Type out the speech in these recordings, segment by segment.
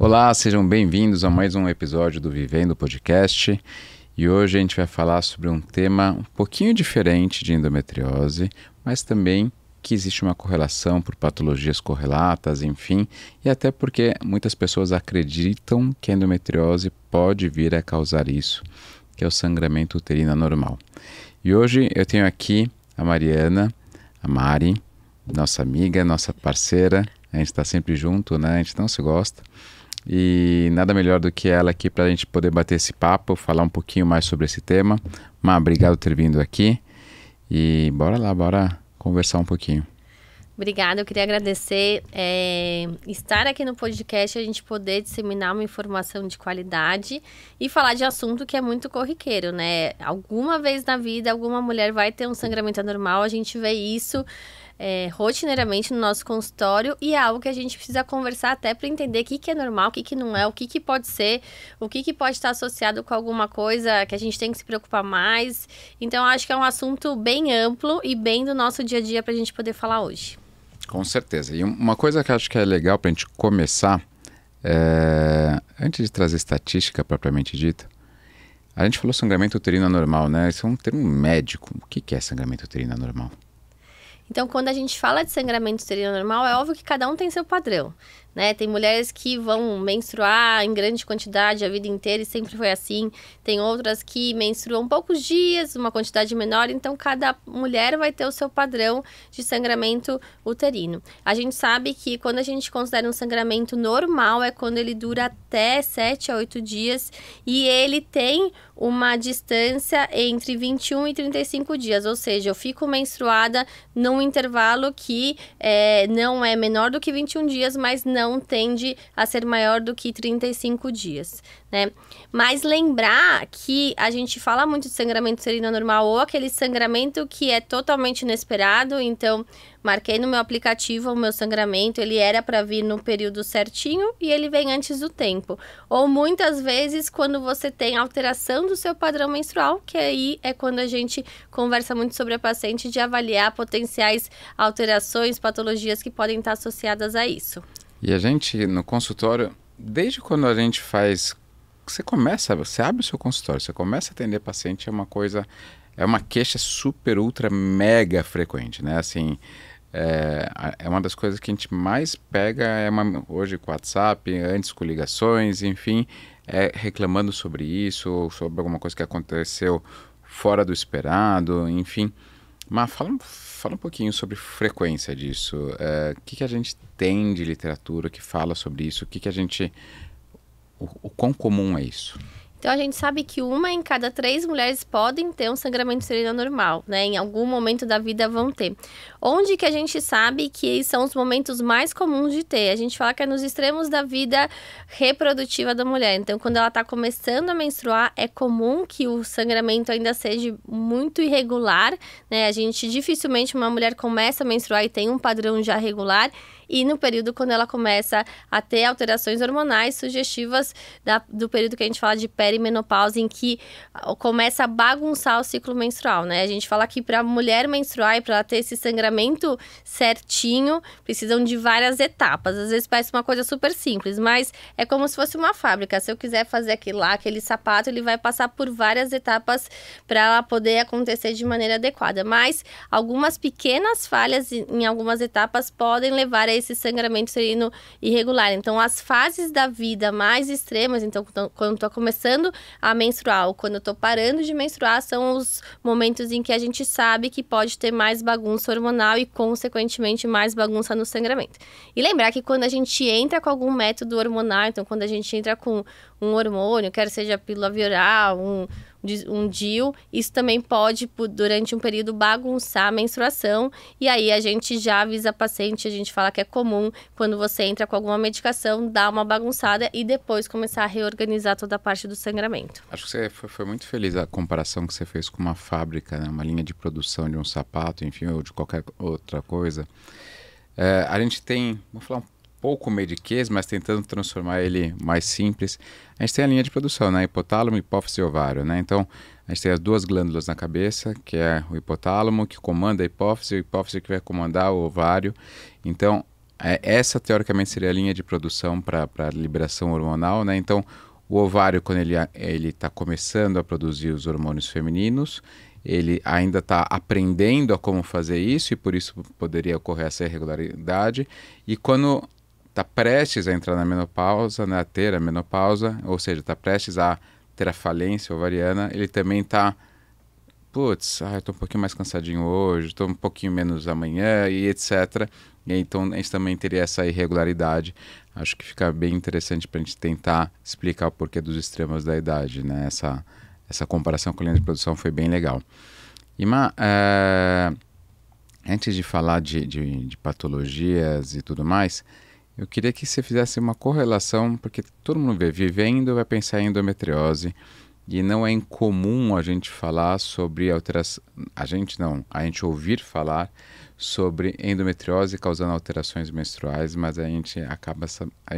Olá, sejam bem-vindos a mais um episódio do Vivendo Podcast. E hoje a gente vai falar sobre um tema um pouquinho diferente de endometriose, mas também que existe uma correlação por patologias correlatas, enfim, e até porque muitas pessoas acreditam que a endometriose pode vir a causar isso, que é o sangramento uterino anormal. E hoje eu tenho aqui a Mariana, a Mari, nossa amiga, nossa parceira. A gente está sempre junto, né? A gente não se gosta. E nada melhor do que ela aqui para a gente poder bater esse papo, falar um pouquinho mais sobre esse tema. Má, obrigado por ter vindo aqui. E bora lá, bora conversar um pouquinho. Obrigada, eu queria agradecer estar aqui no podcast, a gente poder disseminar uma informação de qualidade e falar de assunto que é muito corriqueiro, né? Alguma vez na vida, alguma mulher vai ter um sangramento anormal, a gente vê isso rotineiramente no nosso consultório e é algo que a gente precisa conversar até para entender o que é normal, o que não é, o que pode ser, o que pode estar associado com alguma coisa que a gente tem que se preocupar mais. Então, acho que é um assunto bem amplo e bem do nosso dia a dia para a gente poder falar hoje. Com certeza. E uma coisa que eu acho que é legal para a gente começar, antes de trazer estatística propriamente dita, a gente falou sangramento uterino anormal, né? Isso é um termo médico. O que é sangramento uterino anormal? Então, quando a gente fala de sangramento uterino anormal, é óbvio que cada um tem seu padrão, né? Tem mulheres que vão menstruar em grande quantidade a vida inteira e sempre foi assim. Tem outras que menstruam poucos dias, uma quantidade menor. Então, cada mulher vai ter o seu padrão de sangramento uterino. A gente sabe que quando a gente considera um sangramento normal, é quando ele dura até 7 a 8 dias e ele tem uma distância entre 21 e 35 dias. Ou seja, eu fico menstruada num intervalo que não é menor do que 21 dias, mas não tende a ser maior do que 35 dias, né? Mas lembrar que a gente fala muito de sangramento uterino anormal ou aquele sangramento que é totalmente inesperado. Então, marquei no meu aplicativo o meu sangramento, ele era para vir no período certinho e ele vem antes do tempo. Ou muitas vezes quando você tem alteração do seu padrão menstrual, que aí é quando a gente conversa muito sobre a paciente de avaliar potenciais alterações, patologias que podem estar associadas a isso. E a gente, no consultório, desde quando a gente faz... Você abre o seu consultório, você começa a atender paciente, é uma queixa super, ultra, mega frequente, né? Assim, é uma das coisas que a gente mais pega, hoje com o WhatsApp, antes com ligações, enfim, reclamando sobre isso, ou sobre alguma coisa que aconteceu fora do esperado, enfim. Mas fala um pouquinho sobre frequência disso. O que a gente tem de literatura que fala sobre isso? O quão comum é isso? Então, a gente sabe que 1 em cada 3 mulheres podem ter um sangramento uterino anormal, né? Em algum momento da vida vão ter. Onde que a gente sabe que são os momentos mais comuns de ter? A gente fala que é nos extremos da vida reprodutiva da mulher. Então, quando ela está começando a menstruar, é comum que o sangramento ainda seja muito irregular, né? A gente, dificilmente, uma mulher começa a menstruar e tem um padrão já regular. E no período quando ela começa a ter alterações hormonais sugestivas do período que a gente fala de perimenopausa, em que começa a bagunçar o ciclo menstrual, né? A gente fala que para a mulher menstruar e para ela ter esse sangramento certinho, precisam de várias etapas. Às vezes parece uma coisa super simples, mas é como se fosse uma fábrica. Se eu quiser fazer aquele sapato, ele vai passar por várias etapas para ela poder acontecer de maneira adequada. Mas algumas pequenas falhas em algumas etapas podem levar a esse sangramento uterino irregular. Então, as fases da vida mais extremas, então, quando eu tô começando a menstruar ou quando eu tô parando de menstruar, são os momentos em que a gente sabe que pode ter mais bagunça hormonal e, consequentemente, mais bagunça no sangramento. E lembrar que quando a gente entra com algum método hormonal, então, quando a gente entra com um hormônio, quer seja pílula via oral, um DIU, isso também pode, durante um período, bagunçar a menstruação. E aí a gente já avisa a paciente, a gente fala que é comum, quando você entra com alguma medicação, dar uma bagunçada e depois começar a reorganizar toda a parte do sangramento. Acho que você foi muito feliz a comparação que você fez com uma fábrica, né? Uma linha de produção de um sapato, enfim, ou de qualquer outra coisa. A gente tem, vou falar um pouco mediquês, mas tentando transformar ele mais simples. A gente tem a linha de produção, né? Hipotálamo, hipófise e ovário, né? Então, a gente tem as duas glândulas na cabeça, que é o hipotálamo, que comanda a hipófise, e a hipófise que vai comandar o ovário. Então, essa teoricamente seria a linha de produção para liberação hormonal, né? Então, o ovário, quando ele está começando a produzir os hormônios femininos, ele ainda está aprendendo a como fazer isso e por isso poderia ocorrer essa irregularidade. E quando está prestes a entrar na menopausa, né, a ter a menopausa, ou seja, está prestes a ter a falência ovariana, ele também está, putz, estou um pouquinho mais cansadinho hoje, estou um pouquinho menos amanhã e etc. E então a gente também teria essa irregularidade. Acho que fica bem interessante para a gente tentar explicar o porquê dos extremos da idade, né? Essa comparação com a linha de produção foi bem legal. Ima, antes de falar de patologias e tudo mais, eu queria que você fizesse uma correlação, porque todo mundo vivendo vai pensar em endometriose, e não é incomum a gente falar sobre alteração, a gente ouvir falar sobre endometriose causando alterações menstruais, mas a gente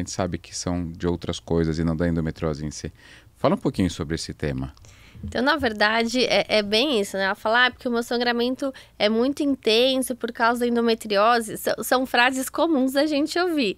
sabe que são de outras coisas e não da endometriose em si. Fala um pouquinho sobre esse tema. Então, na verdade, é bem isso, né? Ela fala, porque o meu sangramento é muito intenso por causa da endometriose. São frases comuns da gente ouvir.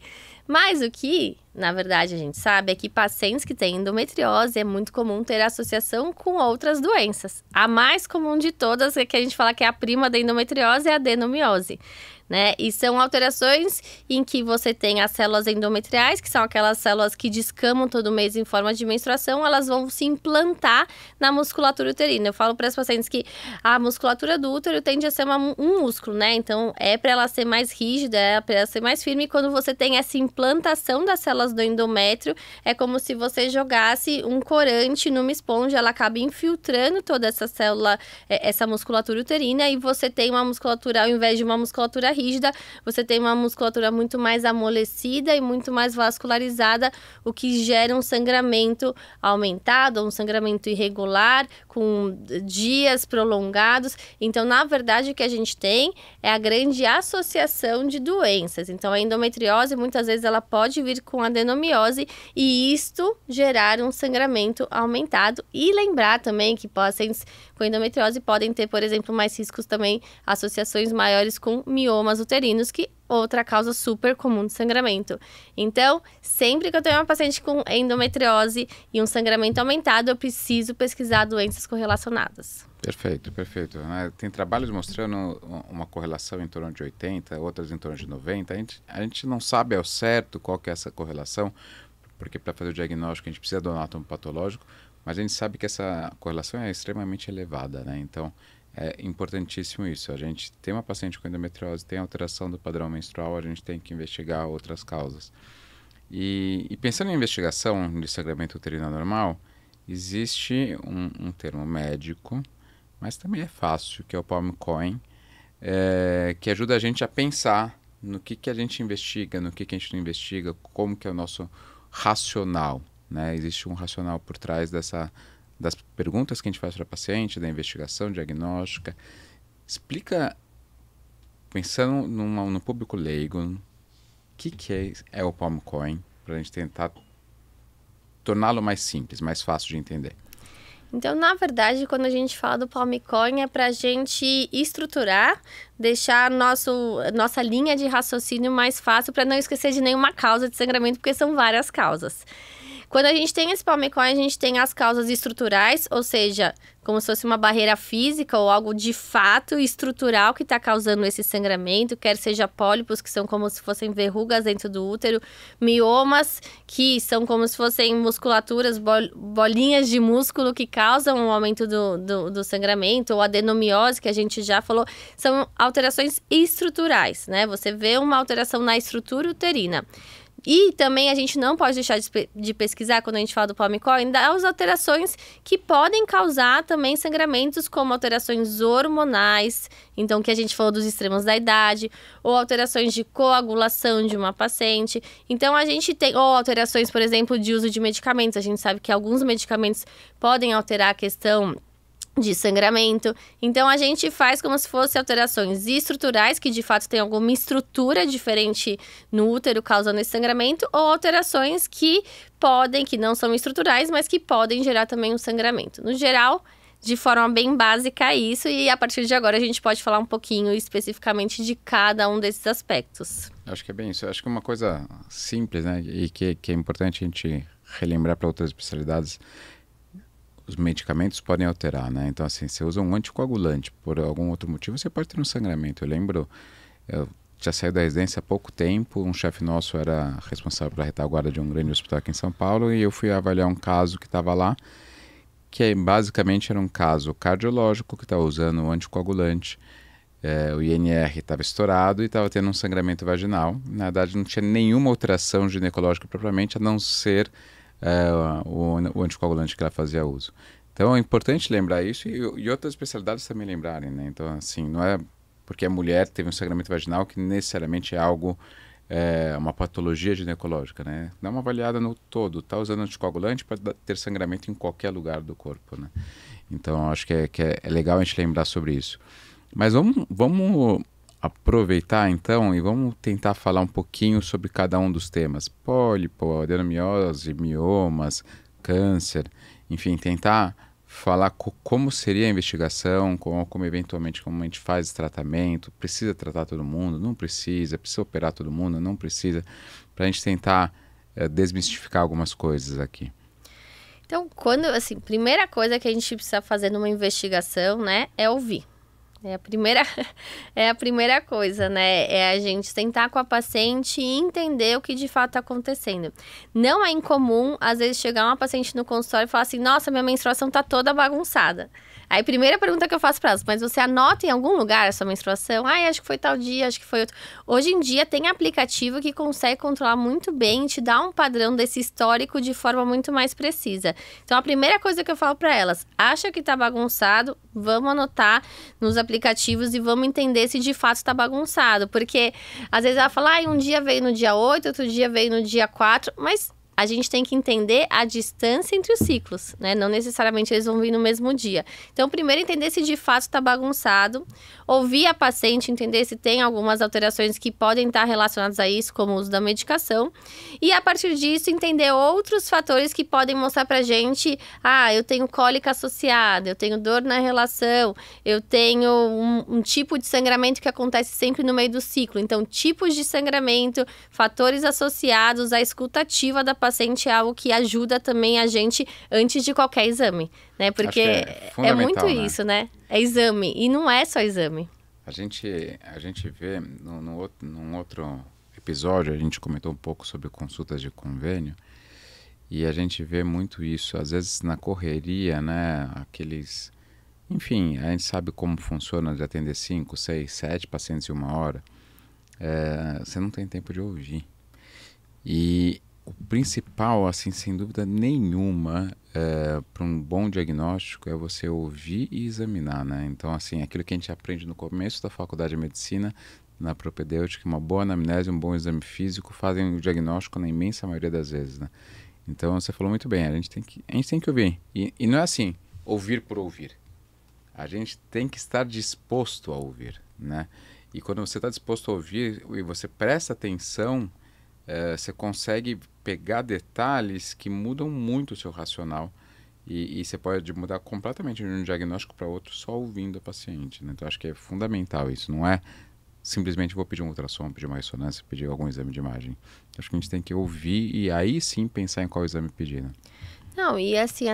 Mas o que, na verdade, a gente sabe é que pacientes que têm endometriose é muito comum ter associação com outras doenças. A mais comum de todas, é que a gente fala que é a prima da endometriose, é a adenomiose. Né? E são alterações em que você tem as células endometriais, que são aquelas células que descamam todo mês em forma de menstruação, elas vão se implantar na musculatura uterina. Eu falo para as pacientes que a musculatura do útero tende a ser um músculo, né? Então, é para ela ser mais rígida, é para ela ser mais firme. E quando você tem essa implantação das células do endométrio, é como se você jogasse um corante numa esponja, ela acaba infiltrando toda essa célula, essa musculatura uterina, e você tem uma musculatura, ao invés de uma musculatura rígida, você tem uma musculatura muito mais amolecida e muito mais vascularizada, o que gera um sangramento aumentado, um sangramento irregular, com dias prolongados. Então, na verdade, o que a gente tem é a grande associação de doenças. Então, a endometriose, muitas vezes, ela pode vir com adenomiose e isto gerar um sangramento aumentado. E lembrar também que pacientes com endometriose podem ter, por exemplo, mais riscos também, associações maiores com miomas uterinos, que outra causa super comum de sangramento. Então, sempre que eu tenho uma paciente com endometriose e um sangramento aumentado, eu preciso pesquisar doenças correlacionadas. Perfeito, perfeito. Tem trabalhos mostrando uma correlação em torno de 80, outras em torno de 90. A gente não sabe ao certo qual que é essa correlação, porque para fazer o diagnóstico a gente precisa do anátomo patológico, mas a gente sabe que essa correlação é extremamente elevada, né? Então, é importantíssimo isso. A gente tem uma paciente com endometriose, tem alteração do padrão menstrual, a gente tem que investigar outras causas. E pensando em investigação de sangramento uterino anormal, existe um termo médico, mas também é fácil, que é o Palm-Cohen, que ajuda a gente a pensar no que a gente investiga, no que a gente não investiga, como que é o nosso racional, né? Existe um racional por trás das perguntas que a gente faz para a paciente, da investigação diagnóstica. Explica, pensando no público leigo, o que é o Palm-Cohen, para a gente tentar torná-lo mais simples, mais fácil de entender. Então, na verdade, quando a gente fala do Palm-Cohen, é para a gente estruturar, deixar nossa linha de raciocínio mais fácil, para não esquecer de nenhuma causa de sangramento, porque são várias causas. Quando a gente tem esse Palm-Cohen, a gente tem as causas estruturais, ou seja, como se fosse uma barreira física ou algo de fato estrutural que está causando esse sangramento, quer seja pólipos, que são como se fossem verrugas dentro do útero, miomas, que são como se fossem musculaturas, bolinhas de músculo que causam um aumento do sangramento, ou adenomiose, que a gente já falou, são alterações estruturais, né? Você vê uma alteração na estrutura uterina. E também a gente não pode deixar de pesquisar, quando a gente fala do Palm-Cohen, das alterações que podem causar também sangramentos, como alterações hormonais, então que a gente falou dos extremos da idade, ou alterações de coagulação de uma paciente. Então a gente tem, ou alterações, por exemplo, de uso de medicamentos. A gente sabe que alguns medicamentos podem alterar a questão de sangramento. Então, a gente faz como se fossem alterações estruturais, que de fato tem alguma estrutura diferente no útero causando esse sangramento, ou alterações que não são estruturais, mas que podem gerar também um sangramento. No geral, de forma bem básica isso, e a partir de agora a gente pode falar um pouquinho especificamente de cada um desses aspectos. Acho que é bem isso. Acho que é uma coisa simples, né? E que é importante a gente relembrar para outras especialidades. Os medicamentos podem alterar, né? Então, assim, você usa um anticoagulante por algum outro motivo, você pode ter um sangramento. Eu tinha saído da residência há pouco tempo, um chefe nosso era responsável pela retaguarda de um grande hospital aqui em São Paulo, e eu fui avaliar um caso que estava lá, que basicamente era um caso cardiológico que estava usando um anticoagulante. O INR estava estourado e estava tendo um sangramento vaginal. Na verdade, não tinha nenhuma alteração ginecológica propriamente, a não ser o anticoagulante que ela fazia uso. Então, é importante lembrar isso e outras especialidades também lembrarem, né? Então, assim, não é porque a mulher teve um sangramento vaginal que necessariamente é algo, uma patologia ginecológica, né? Dá uma avaliada no todo. Está usando anticoagulante para ter sangramento em qualquer lugar do corpo, né? Então, acho que é legal a gente lembrar sobre isso. Mas vamos aproveitar então e vamos tentar falar um pouquinho sobre cada um dos temas. Pólipo, adenomiose, miomas, câncer, enfim, tentar falar como seria a investigação, como eventualmente como a gente faz esse tratamento, precisa tratar todo mundo, não precisa operar todo mundo, não precisa, para a gente tentar desmistificar algumas coisas aqui. Então, primeira coisa que a gente precisa fazer numa investigação, né, é ouvir. É a primeira coisa, né? É a gente sentar com a paciente e entender o que de fato está acontecendo. Não é incomum, às vezes, chegar uma paciente no consultório e falar assim, nossa, minha menstruação tá toda bagunçada. Aí, primeira pergunta que eu faço para elas, mas você anota em algum lugar a sua menstruação? Acho que foi tal dia, acho que foi outro. Hoje em dia, tem aplicativo que consegue controlar muito bem, te dá um padrão desse histórico de forma muito mais precisa. Então, a primeira coisa que eu falo para elas, acha que tá bagunçado, vamos anotar nos aplicativos e vamos entender se de fato está bagunçado. Porque, às vezes, ela fala, um dia veio no dia 8, outro dia veio no dia 4, mas a gente tem que entender a distância entre os ciclos, né? Não necessariamente eles vão vir no mesmo dia. Então, primeiro entender se de fato está bagunçado, ouvir a paciente, entender se tem algumas alterações que podem estar relacionadas a isso, como o uso da medicação, e a partir disso entender outros fatores que podem mostrar pra gente, eu tenho cólica associada, eu tenho dor na relação, eu tenho um tipo de sangramento que acontece sempre no meio do ciclo. Então, tipos de sangramento, fatores associados à escuta ativa da paciente é algo que ajuda também a gente antes de qualquer exame, né? Porque é muito isso, né? É exame, e não é só exame. A gente vê, num outro episódio, a gente comentou um pouco sobre consultas de convênio, e a gente vê muito isso, às vezes na correria, né? Enfim, a gente sabe como funciona de atender 5, 6, 7 pacientes em uma hora. Você não tem tempo de ouvir. E o principal, assim, sem dúvida nenhuma, para um bom diagnóstico é você ouvir e examinar, né? Então, assim, aquilo que a gente aprende no começo da faculdade de medicina, na propedêutica, uma boa anamnese, um bom exame físico fazem o diagnóstico na imensa maioria das vezes, né? Então, você falou muito bem, a gente tem que ouvir. E não é assim, ouvir por ouvir. A gente tem que estar disposto a ouvir, né? E quando você está disposto a ouvir e você presta atenção, você consegue pegar detalhes que mudam muito o seu racional e você pode mudar completamente de um diagnóstico para outro só ouvindo a paciente, né? Então, acho que é fundamental isso. Não é simplesmente vou pedir um ultrassom, pedir uma ressonância, pedir algum exame de imagem. Acho que a gente tem que ouvir e aí sim pensar em qual exame pedir, né? Não, e assim,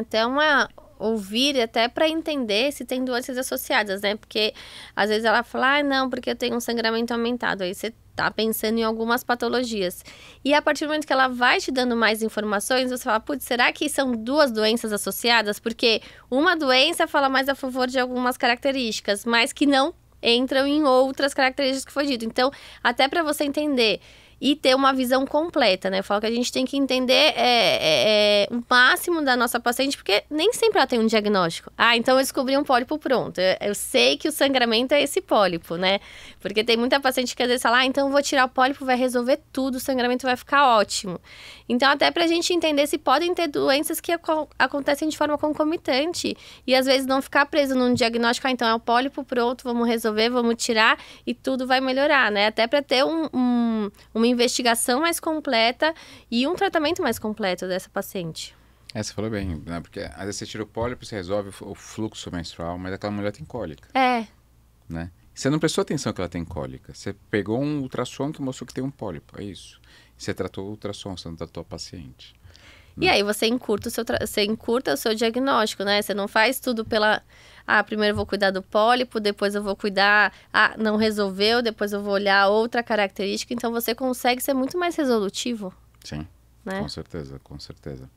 ouvir até para entender se tem doenças associadas, né? Porque às vezes ela fala, não, porque eu tenho um sangramento aumentado. Aí você tá pensando em algumas patologias. E a partir do momento que ela vai te dando mais informações, você fala, putz, será que são duas doenças associadas? Porque uma doença fala mais a favor de algumas características, mas que não entram em outras características que foi dito. Então, até para você entender e ter uma visão completa, né? Eu falo que a gente tem que entender o máximo da nossa paciente, porque nem sempre ela tem um diagnóstico. Então eu descobri um pólipo, pronto. Eu sei que o sangramento é esse pólipo, né? Porque tem muita paciente que às vezes fala, então eu vou tirar o pólipo, vai resolver tudo, o sangramento vai ficar ótimo. Então, até pra gente entender se podem ter doenças que acontecem de forma concomitante. E às vezes não ficar preso num diagnóstico, então é o pólipo, pronto, vamos resolver, vamos tirar e tudo vai melhorar, né? Até pra ter uma investigação mais completa e um tratamento mais completo dessa paciente. Você falou bem, né? Porque às vezes você tira o pólipo, você resolve o fluxo menstrual, mas aquela mulher tem cólica, É. né? Você não prestou atenção que ela tem cólica. Você pegou um ultrassom que mostrou que tem um pólipo, é isso. Você tratou o ultrassom, você não tratou a paciente. E Né? aí você encurta o seu diagnóstico, né? Você não faz tudo pela... Ah, primeiro eu vou cuidar do pólipo, depois eu vou cuidar... Ah, não resolveu, depois eu vou olhar outra característica. Então você consegue ser muito mais resolutivo, Sim, né? com certeza, com certeza.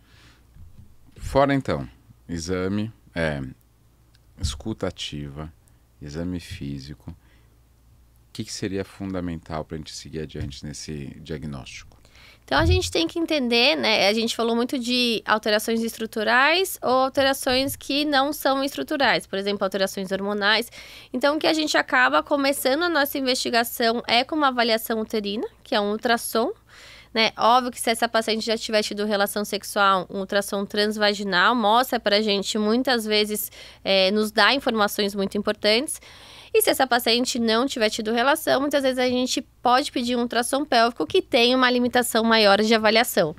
Fora então, exame, escuta ativa, exame físico. O que seria fundamental para a gente seguir adiante nesse diagnóstico? Então a gente tem que entender, né? A gente falou muito de alterações estruturais ou alterações que não são estruturais, por exemplo, alterações hormonais. Então o que a gente acaba começando a nossa investigação é com uma avaliação uterina, que é um ultrassom, né? Óbvio que se essa paciente já tiver tido relação sexual, um ultrassom transvaginal mostra pra gente muitas vezes, nos dá informações muito importantes. E se essa paciente não tiver tido relação, muitas vezes a gente pode pedir um ultrassom pélvico que tem uma limitação maior de avaliação,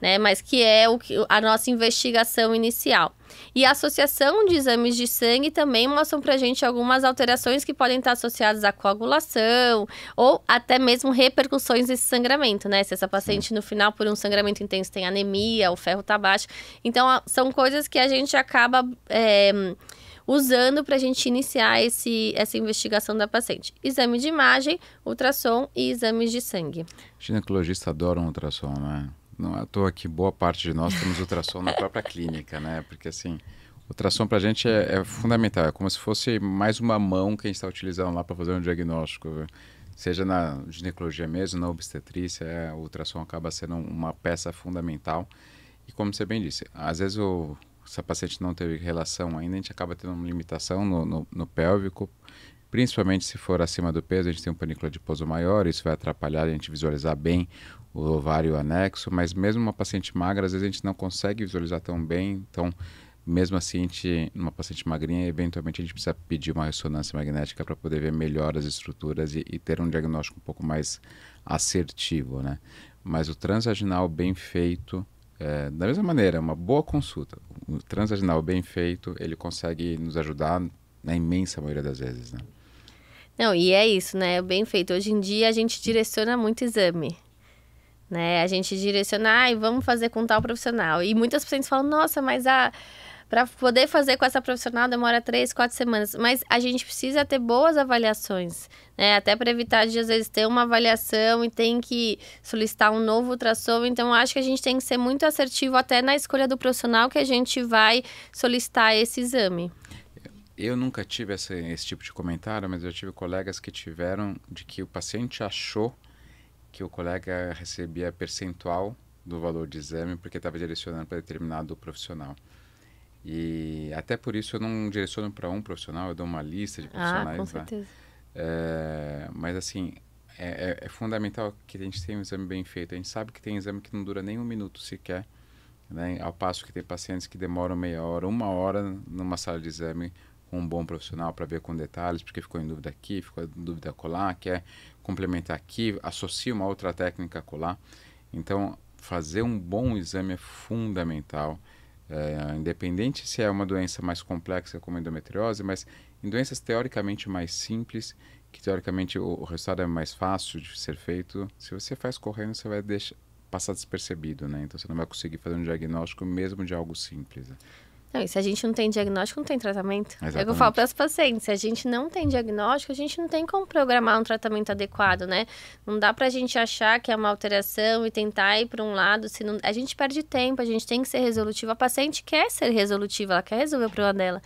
né? Mas que é a nossa investigação inicial. E a associação de exames de sangue também mostram pra gente algumas alterações que podem estar associadas à coagulação ou até mesmo repercussões desse sangramento, né? Se essa paciente no final, por um sangramento intenso, tem anemia, o ferro tá baixo. Então, são coisas que a gente acaba usando para a gente iniciar essa investigação da paciente. Exame de imagem, ultrassom e exames de sangue. Ginecologista adora um ultrassom, né? Não é à toa que boa parte de nós temos ultrassom na própria clínica, né? Porque assim, ultrassom pra gente é fundamental, é como se fosse mais uma mão que a gente está utilizando lá para fazer um diagnóstico. Seja na ginecologia mesmo, na obstetrícia, o ultrassom acaba sendo uma peça fundamental. E como você bem disse, às vezes se a paciente não teve relação ainda, a gente acaba tendo uma limitação no pélvico, principalmente se for acima do peso, a gente tem um panículo adiposo maior, isso vai atrapalhar a gente visualizar bem o ovário anexo, mas mesmo uma paciente magra, às vezes a gente não consegue visualizar tão bem, então mesmo assim, numa paciente magrinha, eventualmente a gente precisa pedir uma ressonância magnética para poder ver melhor as estruturas e ter um diagnóstico um pouco mais assertivo, né? Mas o transvaginal bem feito, da mesma maneira, uma boa consulta. O transvaginal bem feito, ele consegue nos ajudar na imensa maioria das vezes, né? Não, e é isso, né? Bem feito. Hoje em dia a gente direciona muito exame, né? A gente direciona, vamos fazer com tal profissional. E muitas pacientes falam, nossa, mas para poder fazer com essa profissional demora 3, 4 semanas. Mas a gente precisa ter boas avaliações, né? Até para evitar de, às vezes, ter uma avaliação e tem que solicitar um novo ultrassom. Então, acho que a gente tem que ser muito assertivo até na escolha do profissional que a gente vai solicitar esse exame. Eu nunca tive esse tipo de comentário, mas eu tive colegas que tiveram de que o paciente achou que o colega recebia percentual do valor de exame porque estava direcionando para determinado profissional. E até por isso eu não direciono para um profissional, eu dou uma lista de profissionais. Com certeza. Mas assim, é fundamental que a gente tenha um exame bem feito. A gente sabe que tem exame que não dura nem um minuto sequer, né? Ao passo que tem pacientes que demoram meia hora, uma hora numa sala de exame com um bom profissional para ver com detalhes, porque ficou em dúvida aqui, ficou em dúvida colar, quer complementar aqui, associa uma outra técnica colar. Então, fazer um bom exame é fundamental. Independente se é uma doença mais complexa como a endometriose, mas em doenças teoricamente mais simples, que teoricamente o resultado é mais fácil de ser feito, se você faz correndo, você vai passar despercebido, né? Então você não vai conseguir fazer um diagnóstico mesmo de algo simples, né? Não, e se a gente não tem diagnóstico, não tem tratamento. Exatamente. É o que eu falo para as pacientes. Se a gente não tem diagnóstico, a gente não tem como programar um tratamento adequado, né? Não dá para a gente achar que é uma alteração e tentar ir para um lado. Se não, a gente perde tempo, a gente tem que ser resolutivo. A paciente quer ser resolutiva, ela quer resolver o problema dela.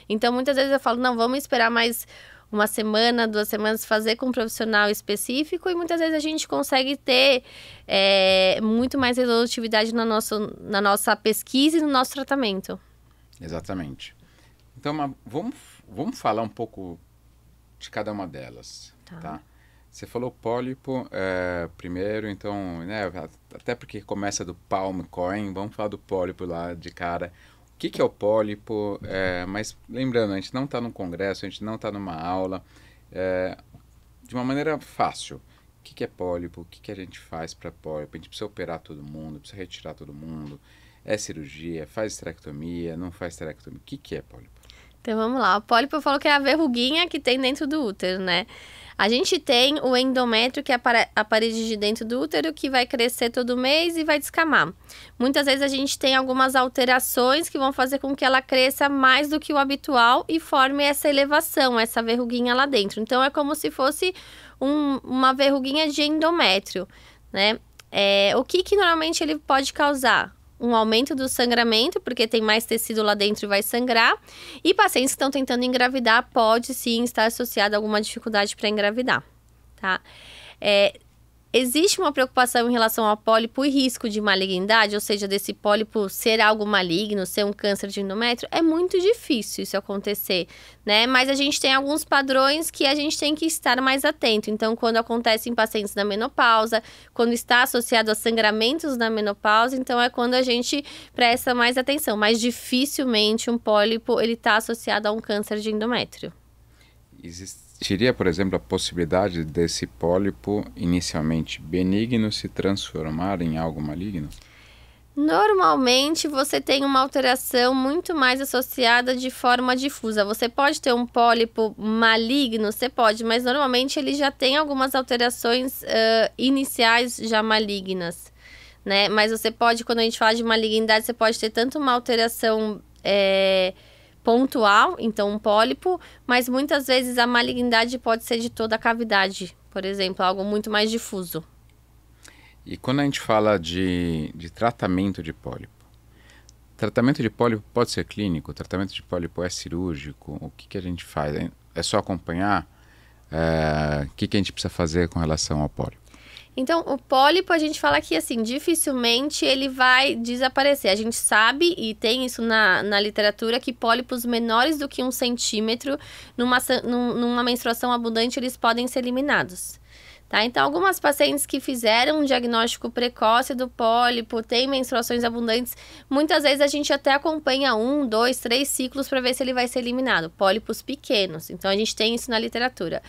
Então, muitas vezes eu falo, não, vamos esperar mais uma semana, 2 semanas, fazer com um profissional específico e muitas vezes a gente consegue ter muito mais resolutividade na nossa pesquisa e no nosso tratamento. Exatamente. Então, vamos falar um pouco de cada uma delas, tá? Você falou pólipo primeiro, então, né, até porque começa do palm coin, vamos falar do pólipo lá de cara. O que é o pólipo? Mas lembrando, a gente não está num congresso, a gente não está numa aula. De uma maneira fácil, o que é pólipo? O que a gente faz para pólipo? A gente precisa operar todo mundo, precisa retirar todo mundo. É cirurgia? Faz esterectomia? Não faz esterectomia? O que é pólipo? Então vamos lá, o pólipo eu falo que é a verruguinha que tem dentro do útero, né? A gente tem o endométrio, que é a parede de dentro do útero, que vai crescer todo mês e vai descamar. Muitas vezes a gente tem algumas alterações que vão fazer com que ela cresça mais do que o habitual e forme essa elevação, essa verruguinha lá dentro. Então é como se fosse uma verruguinha de endométrio, né? O que normalmente ele pode causar? Um aumento do sangramento, porque tem mais tecido lá dentro e vai sangrar. E pacientes que estão tentando engravidar, pode sim estar associado a alguma dificuldade para engravidar, tá? Existe uma preocupação em relação ao pólipo e risco de malignidade, ou seja, desse pólipo ser algo maligno, ser um câncer de endométrio. É muito difícil isso acontecer, né? Mas a gente tem alguns padrões que a gente tem que estar mais atento. Então, quando acontece em pacientes na menopausa, quando está associado a sangramentos na menopausa, então é quando a gente presta mais atenção. Mas dificilmente um pólipo ele está associado a um câncer de endométrio. Existiria, por exemplo, a possibilidade desse pólipo inicialmente benigno se transformar em algo maligno? Normalmente você tem uma alteração muito mais associada de forma difusa. Você pode ter um pólipo maligno, você pode, mas normalmente ele já tem algumas alterações iniciais já malignas, né? Mas você pode, quando a gente fala de malignidade, você pode ter tanto uma alteração pontual, então um pólipo, mas muitas vezes a malignidade pode ser de toda a cavidade, por exemplo, algo muito mais difuso. E quando a gente fala de tratamento de pólipo, tratamento de pólipo pode ser clínico? Tratamento de pólipo é cirúrgico? O que a gente faz? É só acompanhar? O que a gente precisa fazer com relação ao pólipo? Então, o pólipo, a gente fala que, assim, dificilmente ele vai desaparecer. A gente sabe, e tem isso na literatura, que pólipos menores do que 1 centímetro, numa menstruação abundante, eles podem ser eliminados. Tá? Então, algumas pacientes que fizeram um diagnóstico precoce do pólipo, têm menstruações abundantes, muitas vezes a gente até acompanha 1, 2, 3 ciclos para ver se ele vai ser eliminado. Pólipos pequenos, então a gente tem isso na literatura.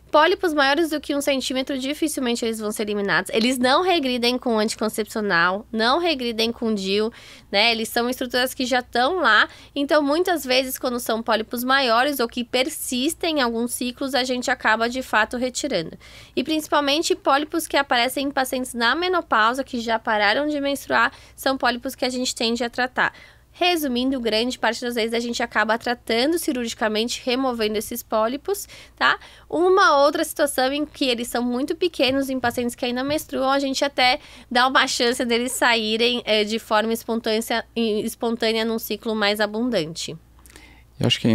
Pólipos maiores do que 1 centímetro, dificilmente eles vão ser eliminados. Eles não regridem com anticoncepcional, não regridem com DIU, né? Eles são estruturas que já estão lá. Então, muitas vezes, quando são pólipos maiores ou que persistem em alguns ciclos, a gente acaba, de fato, retirando. E, principalmente, pólipos que aparecem em pacientes na menopausa, que já pararam de menstruar, são pólipos que a gente tende a tratar. Resumindo, grande parte das vezes a gente acaba tratando cirurgicamente, removendo esses pólipos, tá? Uma outra situação em que eles são muito pequenos em pacientes que ainda menstruam, a gente até dá uma chance deles saírem de forma espontânea num ciclo mais abundante. Eu acho que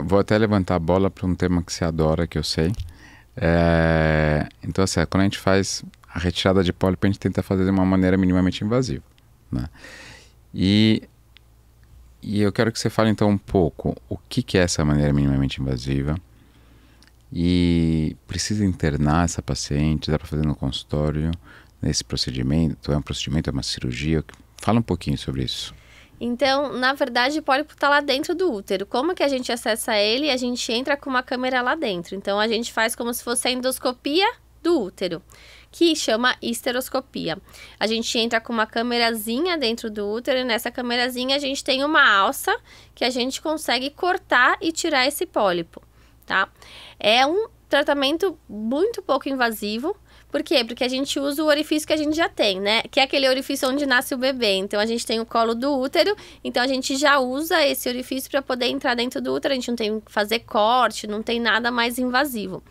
vou até levantar a bola para um tema que você adora, que eu sei. Então, assim, quando a gente faz a retirada de pólipo, a gente tenta fazer de uma maneira minimamente invasiva, né? E eu quero que você fale então um pouco o que é essa maneira minimamente invasiva e precisa internar essa paciente, dá para fazer no consultório, nesse procedimento, é um procedimento, é uma cirurgia? Fala um pouquinho sobre isso. Então, na verdade, o pólipo está lá dentro do útero. Como que a gente acessa ele? A gente entra com uma câmera lá dentro. Então, a gente faz como se fosse a endoscopia do útero, que chama histeroscopia. A gente entra com uma câmerazinha dentro do útero e nessa câmerazinha a gente tem uma alça que a gente consegue cortar e tirar esse pólipo, tá? É um tratamento muito pouco invasivo. Por quê? Porque a gente usa o orifício que a gente já tem, né? Que é aquele orifício onde nasce o bebê. Então, a gente tem o colo do útero, então a gente já usa esse orifício para poder entrar dentro do útero. A gente não tem que fazer corte, não tem nada mais invasivo.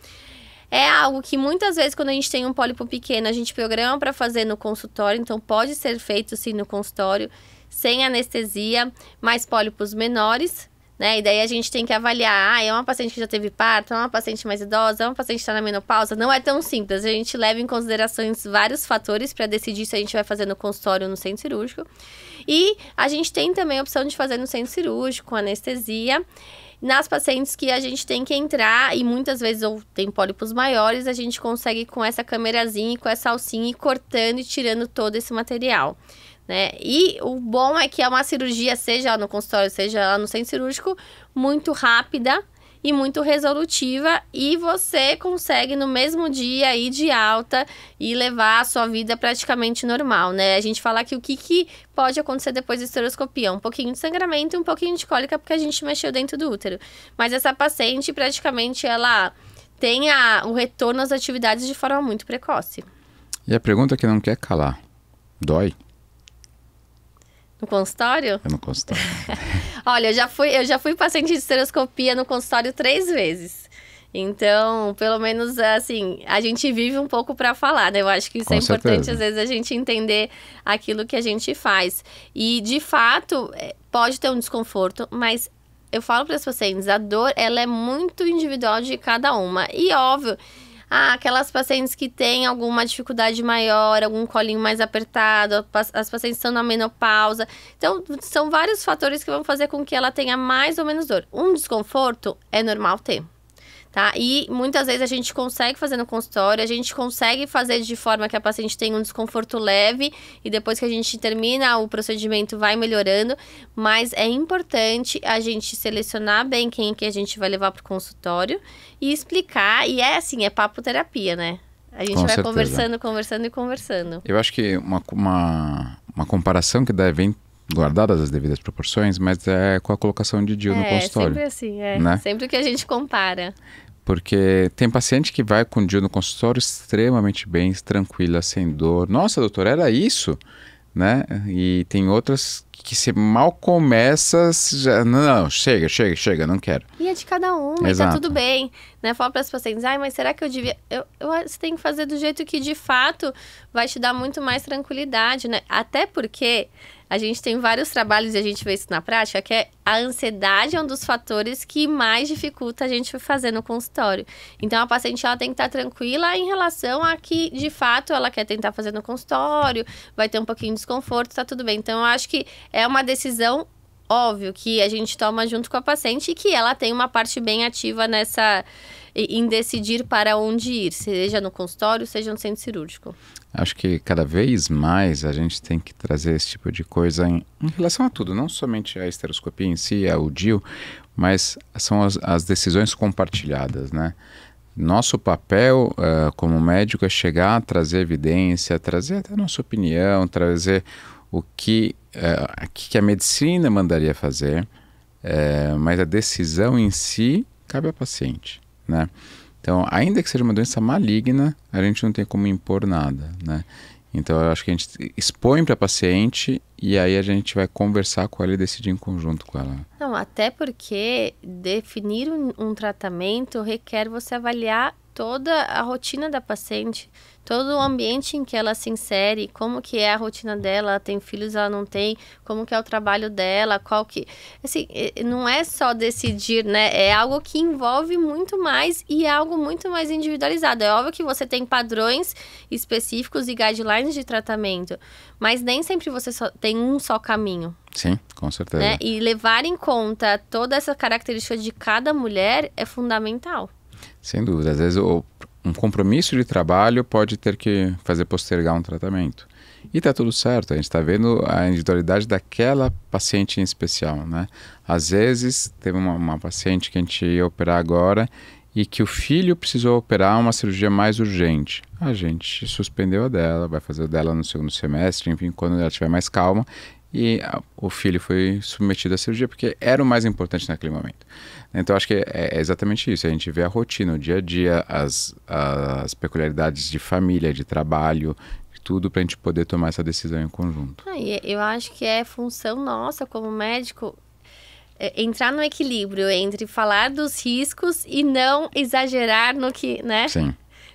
É algo que muitas vezes, quando a gente tem um pólipo pequeno, a gente programa para fazer no consultório. Então, pode ser feito sim no consultório, sem anestesia, mais pólipos menores, né? E daí a gente tem que avaliar, é uma paciente que já teve parto, é uma paciente mais idosa, é uma paciente que está na menopausa. Não é tão simples, a gente leva em considerações vários fatores para decidir se a gente vai fazer no consultório ou no centro cirúrgico. E a gente tem também a opção de fazer no centro cirúrgico, com anestesia. Nas pacientes que a gente tem que entrar, e muitas vezes ou tem pólipos maiores, a gente consegue com essa câmerazinha e com essa alcinha ir cortando e tirando todo esse material, né? E o bom é que é uma cirurgia, seja lá no consultório, seja lá no centro cirúrgico, muito rápida e muito resolutiva, e você consegue no mesmo dia ir de alta e levar a sua vida praticamente normal, né? A gente fala que o que pode acontecer depois da esteroscopia? Um pouquinho de sangramento e um pouquinho de cólica, porque a gente mexeu dentro do útero. Mas essa paciente, praticamente, ela tem o retorno às atividades de forma muito precoce. E a pergunta que não quer calar, dói? No consultório? É no consultório. Olha, eu já fui paciente de esteroscopia no consultório 3 vezes. Então, pelo menos, assim, a gente vive um pouco para falar, né? Eu acho que isso Com é importante, certeza. às vezes, a gente entender aquilo que a gente faz. E, de fato, pode ter um desconforto, mas eu falo para as pacientes, a dor, ela é muito individual de cada uma. E, óbvio, aquelas pacientes que têm alguma dificuldade maior, algum colinho mais apertado, as pacientes estão na menopausa. Então, são vários fatores que vão fazer com que ela tenha mais ou menos dor. Um desconforto é normal ter, tá? E muitas vezes a gente consegue fazer no consultório, a gente consegue fazer de forma que a paciente tenha um desconforto leve e depois que a gente termina o procedimento vai melhorando, mas é importante a gente selecionar bem quem que a gente vai levar para o consultório e explicar, e é assim, é papo terapia, né? A gente Com vai certeza. conversando. Eu acho que uma comparação que deve guardadas as devidas proporções, mas é com a colocação de DIU no consultório. Sempre assim, né? Sempre que a gente compara. Porque tem paciente que vai com DIU no consultório extremamente bem, tranquila, sem dor. Nossa, doutor, era isso? Né? E tem outras que se mal começa, já, não, chega, não quero. E é de cada uma, Exato. e tá tudo bem, né? Fala para as pacientes, mas será que eu devia... Você tem que fazer do jeito que, de fato, vai te dar muito mais tranquilidade, né? Até porque a gente tem vários trabalhos e a gente vê isso na prática, que é a ansiedade é um dos fatores que mais dificulta a gente fazer no consultório. Então, a paciente ela tem que estar tranquila em relação a que, de fato, ela quer tentar fazer no consultório, vai ter um pouquinho de desconforto, tá tudo bem. Então, eu acho que é uma decisão, óbvio, que a gente toma junto com a paciente e que ela tem uma parte bem ativa em decidir para onde ir, seja no consultório, seja no centro cirúrgico. Acho que cada vez mais a gente tem que trazer esse tipo de coisa em relação a tudo, não somente a esteroscopia em si, o DIU, mas são as decisões compartilhadas, né? Nosso papel como médico é chegar, trazer evidência, trazer até a nossa opinião, trazer o que a medicina mandaria fazer, mas a decisão em si cabe ao paciente, né? Então, ainda que seja uma doença maligna, a gente não tem como impor nada, né? Então, eu acho que a gente expõe para a paciente e aí a gente vai conversar com ela e decidir em conjunto com ela. Não, até porque definir um tratamento requer você avaliar toda a rotina da paciente, todo o ambiente em que ela se insere, como que é a rotina dela, ela tem filhos, ela não tem, como que é o trabalho dela, qual que... Assim, não é só decidir, né? É algo que envolve muito mais e é algo muito mais individualizado. É óbvio que você tem padrões específicos e guidelines de tratamento, mas nem sempre você tem um só caminho. Sim, com certeza. Né? E levar em conta toda essa característica de cada mulher é fundamental. Sem dúvida. Às vezes um compromisso de trabalho pode ter que fazer postergar um tratamento. E tá tudo certo, a gente está vendo a individualidade daquela paciente em especial, né? Às vezes, teve uma paciente que a gente ia operar agora e que o filho precisou operar uma cirurgia mais urgente. A gente suspendeu a dela, vai fazer a dela no segundo semestre, enfim, quando ela estiver mais calma. E o filho foi submetido à cirurgia porque era o mais importante naquele momento. Então, acho que é exatamente isso. A gente vê a rotina, o dia a dia, as peculiaridades de família, de trabalho, de tudo para a gente poder tomar essa decisão em conjunto. Eu acho que é função nossa como médico entrar no equilíbrio entre falar dos riscos e não exagerar no que, né? Sim.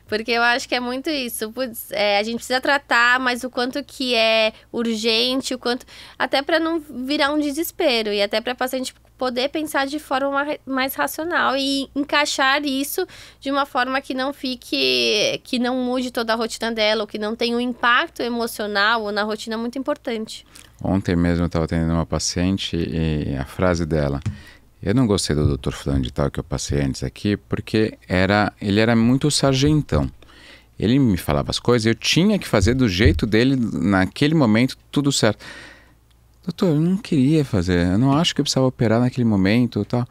Porque eu acho que é muito isso. Putz, a gente precisa tratar, mas o quanto que é urgente, o quanto... Até para não virar um desespero e até para a paciente poder pensar de forma mais racional e encaixar isso de uma forma que não fique... Que não mude toda a rotina dela, ou que não tenha um impacto emocional na rotina muito importante. Ontem mesmo eu estava atendendo uma paciente e a frase dela... Eu não gostei do Dr. Fulano de Tal que eu passei antes aqui, porque ele era muito sargentão. Ele me falava as coisas, eu tinha que fazer do jeito dele, naquele momento, tudo certo. Doutor, eu não queria fazer, eu não acho que eu precisava operar naquele momento e tal.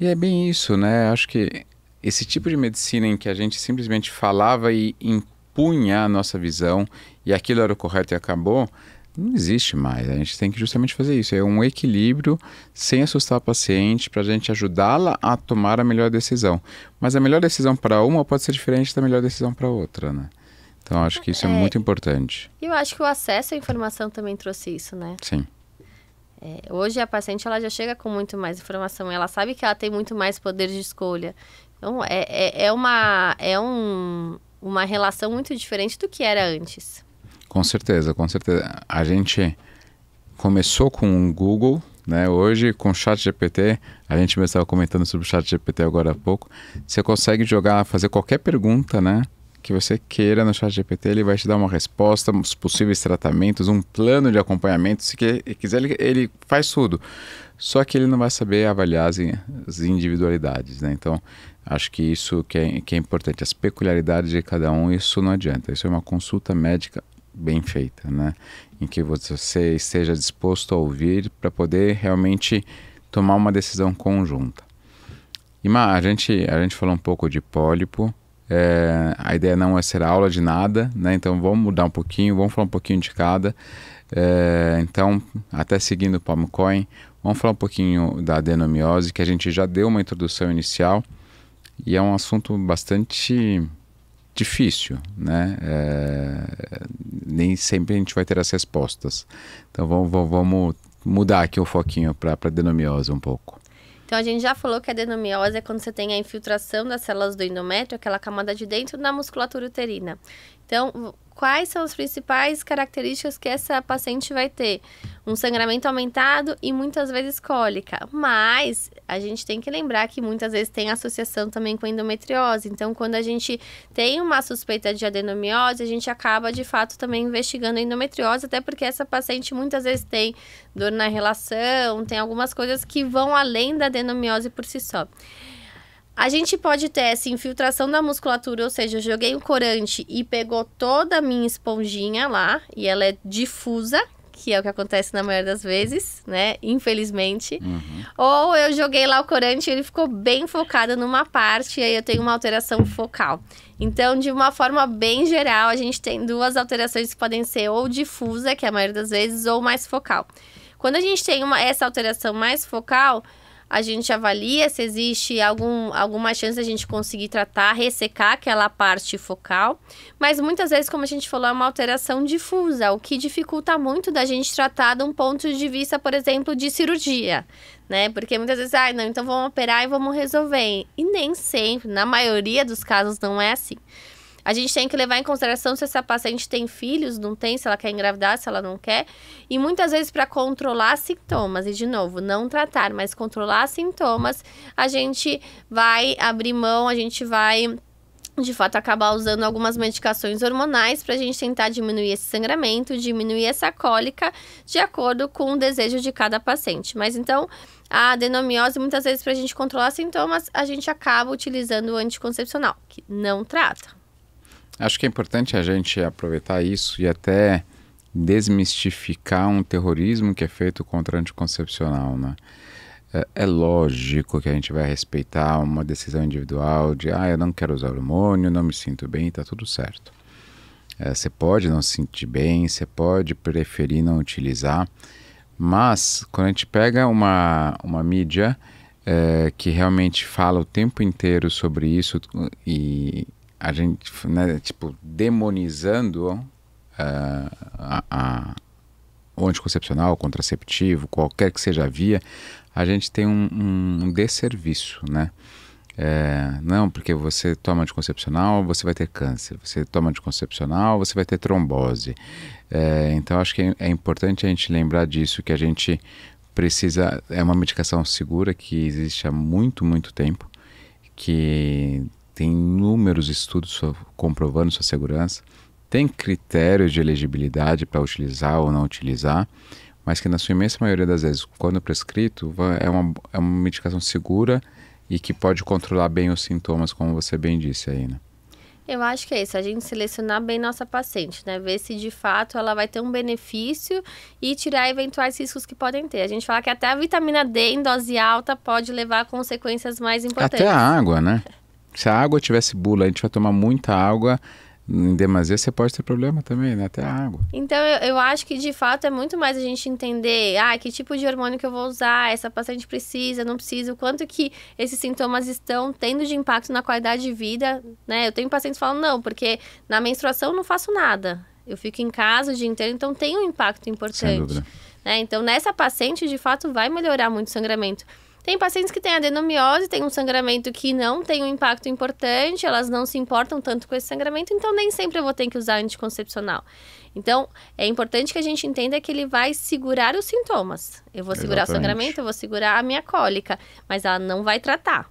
E é bem isso, né? Acho que esse tipo de medicina em que a gente simplesmente falava e impunha a nossa visão e aquilo era o correto e acabou, não existe mais. A gente tem que justamente fazer isso. É um equilíbrio sem assustar a paciente para a gente ajudá-la a tomar a melhor decisão. Mas a melhor decisão para uma pode ser diferente da melhor decisão para outra, né? Então acho que isso é muito importante. E eu acho que o acesso à informação também trouxe isso, né? Sim. Hoje a paciente ela já chega com muito mais informação, ela sabe que ela tem muito mais poder de escolha. Então uma relação muito diferente do que era antes. Com certeza, com certeza. A gente começou com o Google, né? Hoje com o ChatGPT, a gente mesmo estava comentando sobre o ChatGPT agora há pouco. Você consegue fazer qualquer pergunta, né, que você queira no ChatGPT, ele vai te dar uma resposta, os possíveis tratamentos, um plano de acompanhamento. Se quiser, ele faz tudo. Só que ele não vai saber avaliar as individualidades, né? Então, acho que isso que é importante. As peculiaridades de cada um, isso não adianta. Isso é uma consulta médica bem feita, né? Em que você esteja disposto a ouvir para poder realmente tomar uma decisão conjunta. Ima, a gente falou um pouco de pólipo. A ideia não é ser aula de nada, né? Então vamos mudar um pouquinho, vamos falar um pouquinho de cada. Então, até seguindo o PalmCoin, vamos falar um pouquinho da adenomiose, que a gente já deu uma introdução inicial e é um assunto bastante difícil, né? Nem sempre a gente vai ter as respostas. Então vamos mudar aqui o foquinho para a adenomiose um pouco. Então, a gente já falou que a adenomiose é quando você tem a infiltração das células do endométrio, aquela camada de dentro da musculatura uterina. Então, quais são as principais características que essa paciente vai ter? Um sangramento aumentado e muitas vezes cólica. Mas a gente tem que lembrar que muitas vezes tem associação também com endometriose. Então, quando a gente tem uma suspeita de adenomiose, a gente acaba de fato também investigando a endometriose, até porque essa paciente muitas vezes tem dor na relação, tem algumas coisas que vão além da adenomiose por si só. A gente pode ter essa infiltração da musculatura, ou seja, eu joguei um corante e pegou toda a minha esponjinha lá, e ela é difusa, que é o que acontece na maioria das vezes, né? Infelizmente. Ou eu joguei lá o corante e ele ficou bem focado numa parte, e aí eu tenho uma alteração focal. Então, de uma forma bem geral, a gente tem duas alterações que podem ser ou difusa, que é a maioria das vezes, ou mais focal. Quando a gente tem essa alteração mais focal, a gente avalia se existe alguma chance de a gente conseguir tratar, ressecar aquela parte focal. Mas muitas vezes, como a gente falou, é uma alteração difusa, o que dificulta muito da gente tratar de um ponto de vista, por exemplo, de cirurgia, né? Porque muitas vezes, não, então vamos operar e vamos resolver. E nem sempre, na maioria dos casos, não é assim. A gente tem que levar em consideração se essa paciente tem filhos, não tem, se ela quer engravidar, se ela não quer. E muitas vezes para controlar sintomas, e de novo, não tratar, mas controlar sintomas, a gente vai abrir mão, a gente vai de fato acabar usando algumas medicações hormonais para a gente tentar diminuir esse sangramento, diminuir essa cólica, de acordo com o desejo de cada paciente. Mas então, a adenomiose, muitas vezes para a gente controlar sintomas, a gente acaba utilizando o anticoncepcional, que não trata. Acho que é importante a gente aproveitar isso e até desmistificar um terrorismo que é feito contra o anticoncepcional, né? É lógico que a gente vai respeitar uma decisão individual de eu não quero usar hormônio, não me sinto bem, está tudo certo. Você pode não se sentir bem, você pode preferir não utilizar, mas quando a gente pega uma mídia que realmente fala o tempo inteiro sobre isso e a gente, né, demonizando o anticoncepcional, o contraceptivo, qualquer que seja a via, a gente tem um desserviço, né? Não, porque você toma anticoncepcional, você vai ter câncer. Você toma anticoncepcional, você vai ter trombose. Então, acho que é importante a gente lembrar disso, que a gente precisa... É uma medicação segura que existe há muito, muito tempo, que tem inúmeros estudos comprovando sua segurança, tem critérios de elegibilidade para utilizar ou não utilizar, mas que na sua imensa maioria das vezes, quando prescrito, é uma medicação segura e que pode controlar bem os sintomas, como você bem disse aí, né? Eu acho que é isso, a gente selecionar bem nossa paciente, né? Ver se de fato ela vai ter um benefício e tirar eventuais riscos que podem ter. A gente fala que até a vitamina D em dose alta pode levar a consequências mais importantes. Até a água, né? Se a água tivesse bula, a gente vai tomar muita água em demasia, você pode ter problema também, né? Até a água. Então, eu acho que, de fato, é muito mais a gente entender, que tipo de hormônio que eu vou usar, essa paciente precisa, não precisa, o quanto que esses sintomas estão tendo de impacto na qualidade de vida, né? Eu tenho pacientes que falam, não, porque na menstruação eu não faço nada. Eu fico em casa o dia inteiro, então tem um impacto importante. Sem dúvida. Né? Então, nessa paciente, de fato, vai melhorar muito o sangramento. Tem pacientes que têm adenomiose, tem um sangramento que não tem um impacto importante, elas não se importam tanto com esse sangramento, então nem sempre eu vou ter que usar anticoncepcional. Então, é importante que a gente entenda que ele vai segurar os sintomas. Eu vou segurar o sangramento, eu vou segurar a minha cólica, mas ela não vai tratar.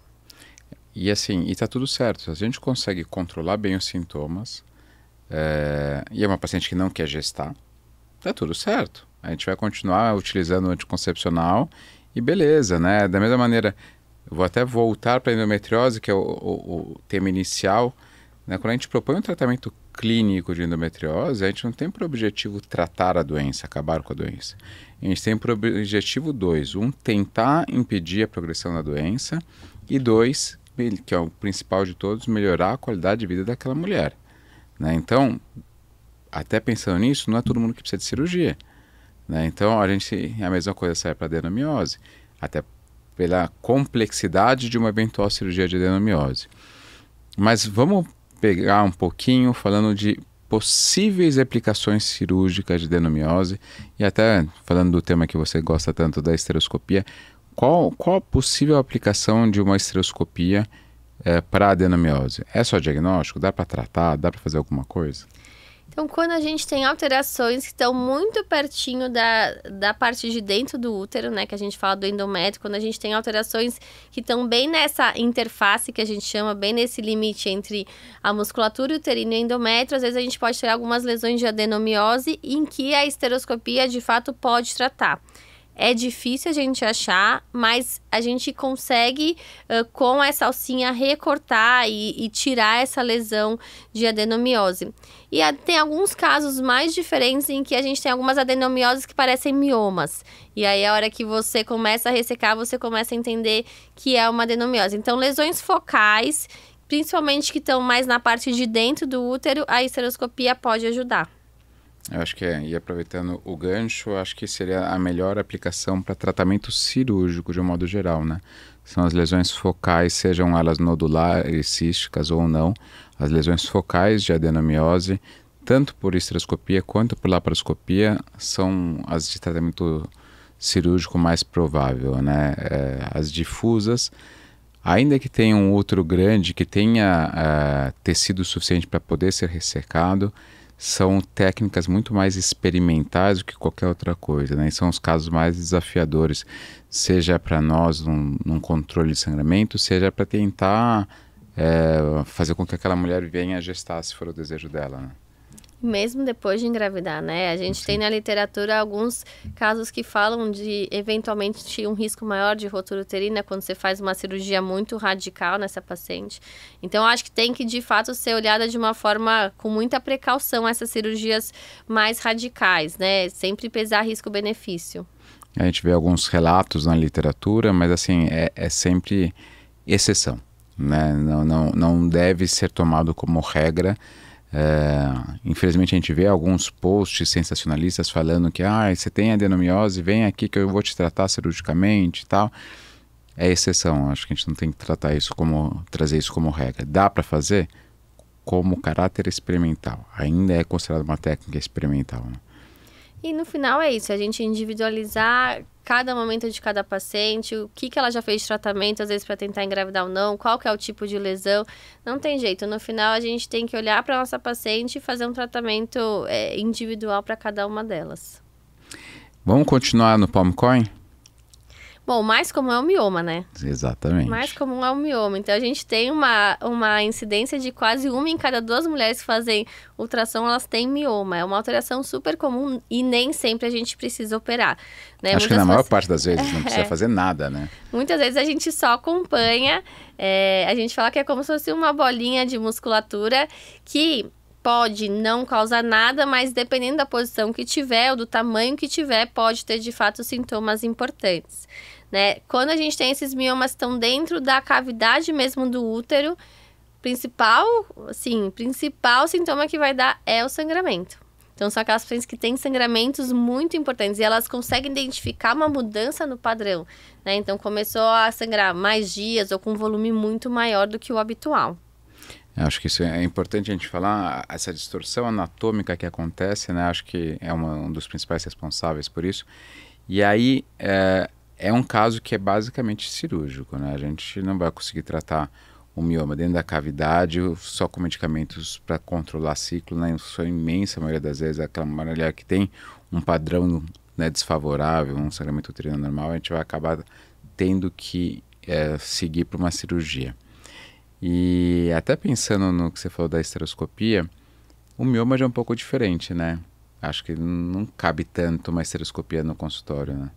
E assim, e tá tudo certo. Se a gente consegue controlar bem os sintomas, e é uma paciente que não quer gestar, tá tudo certo. A gente vai continuar utilizando o anticoncepcional e beleza, né? Da mesma maneira, eu vou até voltar para a endometriose, que é o tema inicial, né? Quando a gente propõe um tratamento clínico de endometriose, a gente não tem por objetivo tratar a doença, acabar com a doença. A gente tem por objetivo dois. Um, tentar impedir a progressão da doença e dois, que é o principal de todos, melhorar a qualidade de vida daquela mulher, né? Então, até pensando nisso, não é todo mundo que precisa de cirurgia. Né? Então, a mesma coisa serve para adenomiose, até pela complexidade de uma eventual cirurgia de adenomiose. Mas vamos pegar um pouquinho falando de possíveis aplicações cirúrgicas de adenomiose e até falando do tema que você gosta tanto da esteroscopia, qual a possível aplicação de uma esteroscopia para adenomiose? É só diagnóstico? Dá para tratar? Dá para fazer alguma coisa? Então, quando a gente tem alterações que estão muito pertinho da parte de dentro do útero, né, que a gente fala do endométrio, quando a gente tem alterações que estão bem nessa interface, que a gente chama, bem nesse limite entre a musculatura uterina e o endométrio, às vezes a gente pode ter algumas lesões de adenomiose em que a esteroscopia, de fato, pode tratar. É difícil a gente achar, mas a gente consegue, com essa alcinha, recortar e tirar essa lesão de adenomiose. E tem alguns casos mais diferentes em que a gente tem algumas adenomioses que parecem miomas. E aí, a hora que você começa a ressecar, você começa a entender que é uma adenomiose. Então, lesões focais, principalmente que estão mais na parte de dentro do útero, a esteroscopia pode ajudar. Eu acho que e aproveitando o gancho, acho que seria a melhor aplicação para tratamento cirúrgico de um modo geral, né? São as lesões focais, sejam elas nodulares, císticas ou não, as lesões focais de adenomiose, tanto por esteroscopia quanto por laparoscopia, são as de tratamento cirúrgico mais provável, né? As difusas, ainda que tenha um útero grande, que tenha tecido suficiente para poder ser ressecado, são técnicas muito mais experimentais do que qualquer outra coisa, né? E são os casos mais desafiadores, seja para nós num controle de sangramento, seja para tentar fazer com que aquela mulher venha a gestar, se for o desejo dela, né? Mesmo depois de engravidar, né? A gente tem na literatura alguns casos que falam de, eventualmente, um risco maior de rotura uterina quando você faz uma cirurgia muito radical nessa paciente. Então, acho que tem que, de fato, ser olhada de uma forma com muita precaução essas cirurgias mais radicais, né? Sempre pesar risco-benefício. A gente vê alguns relatos na literatura, mas, assim, é sempre exceção, né? Não deve ser tomado como regra. Infelizmente a gente vê alguns posts sensacionalistas falando que você tem adenomiose, vem aqui que eu vou te tratar cirurgicamente e tal. É exceção, acho que a gente não tem que trazer isso como regra. Dá para fazer como caráter experimental, ainda é considerado uma técnica experimental, né? E no final é isso, a gente individualizar cada momento de cada paciente, o que ela já fez de tratamento, às vezes para tentar engravidar ou não, qual que é o tipo de lesão. Não tem jeito, no final a gente tem que olhar para a nossa paciente e fazer um tratamento individual para cada uma delas. Vamos continuar no Palm Coin? Bom, o mais comum é o mioma, né? Exatamente. O mais comum é o mioma. Então, a gente tem uma incidência de quase 1 em cada 2 mulheres que fazem ultrassom, elas têm mioma. É uma alteração super comum e nem sempre a gente precisa operar, né? Acho que na maior parte das vezes não precisa fazer nada, né? Muitas vezes a gente só acompanha, a gente fala que é como se fosse uma bolinha de musculatura que pode não causar nada, mas dependendo da posição que tiver ou do tamanho que tiver, pode ter de fato sintomas importantes, né? Quando a gente tem esses miomas que estão dentro da cavidade mesmo do útero, principal sintoma que vai dar é o sangramento. Então, são aquelas pacientes que têm sangramentos muito importantes e elas conseguem identificar uma mudança no padrão, né? Então, começou a sangrar mais dias ou com um volume muito maior do que o habitual. Eu acho que isso é importante a gente falar, essa distorção anatômica que acontece, né? Acho que é um dos principais responsáveis por isso. E aí, é um caso que é basicamente cirúrgico, né? A gente não vai conseguir tratar o mioma dentro da cavidade só com medicamentos para controlar ciclo, né? Sua imensa maioria das vezes, aquela mulher que tem um padrão, né, desfavorável, um sangramento uterino normal, a gente vai acabar tendo que seguir para uma cirurgia. E até pensando no que você falou da esteroscopia, o mioma já é um pouco diferente, né? Acho que não cabe tanto uma esteroscopia no consultório, né?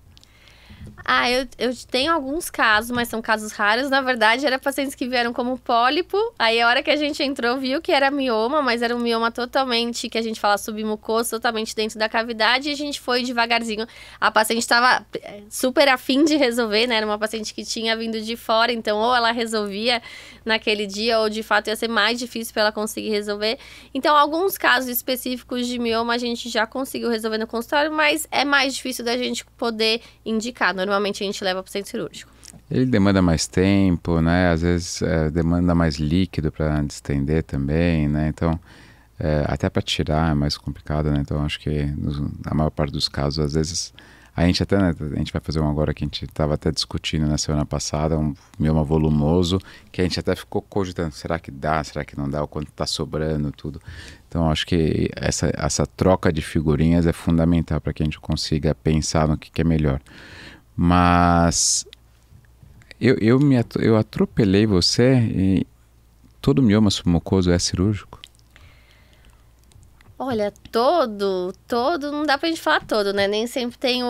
Eu tenho alguns casos, mas são casos raros. Na verdade, eram pacientes que vieram como pólipo. Aí, a hora que a gente entrou, viu que era mioma, mas era um mioma totalmente, que a gente fala submucoso, totalmente dentro da cavidade. E a gente foi devagarzinho. A paciente estava super afim de resolver, né? Era uma paciente que tinha vindo de fora. Então, ou ela resolvia naquele dia, ou de fato ia ser mais difícil para ela conseguir resolver. Então, alguns casos específicos de mioma a gente já conseguiu resolver no consultório, mas é mais difícil da gente poder indicar. Normalmente a gente leva para o centro cirúrgico. Ele demanda mais tempo, né? Às vezes demanda mais líquido para distender também, né? Então, até para tirar é mais complicado, né? Então, acho que na maior parte dos casos, às vezes, a gente vai fazer um agora que a gente estava até discutindo na semana passada, um mioma volumoso, que a gente até ficou cogitando, será que dá, será que não dá, o quanto está sobrando, tudo. Então, acho que essa troca de figurinhas é fundamental para que a gente consiga pensar no que é melhor. Mas eu atropelei você e todo mioma submucoso é cirúrgico? Olha, todo, não dá pra gente falar todo, né? Nem sempre tem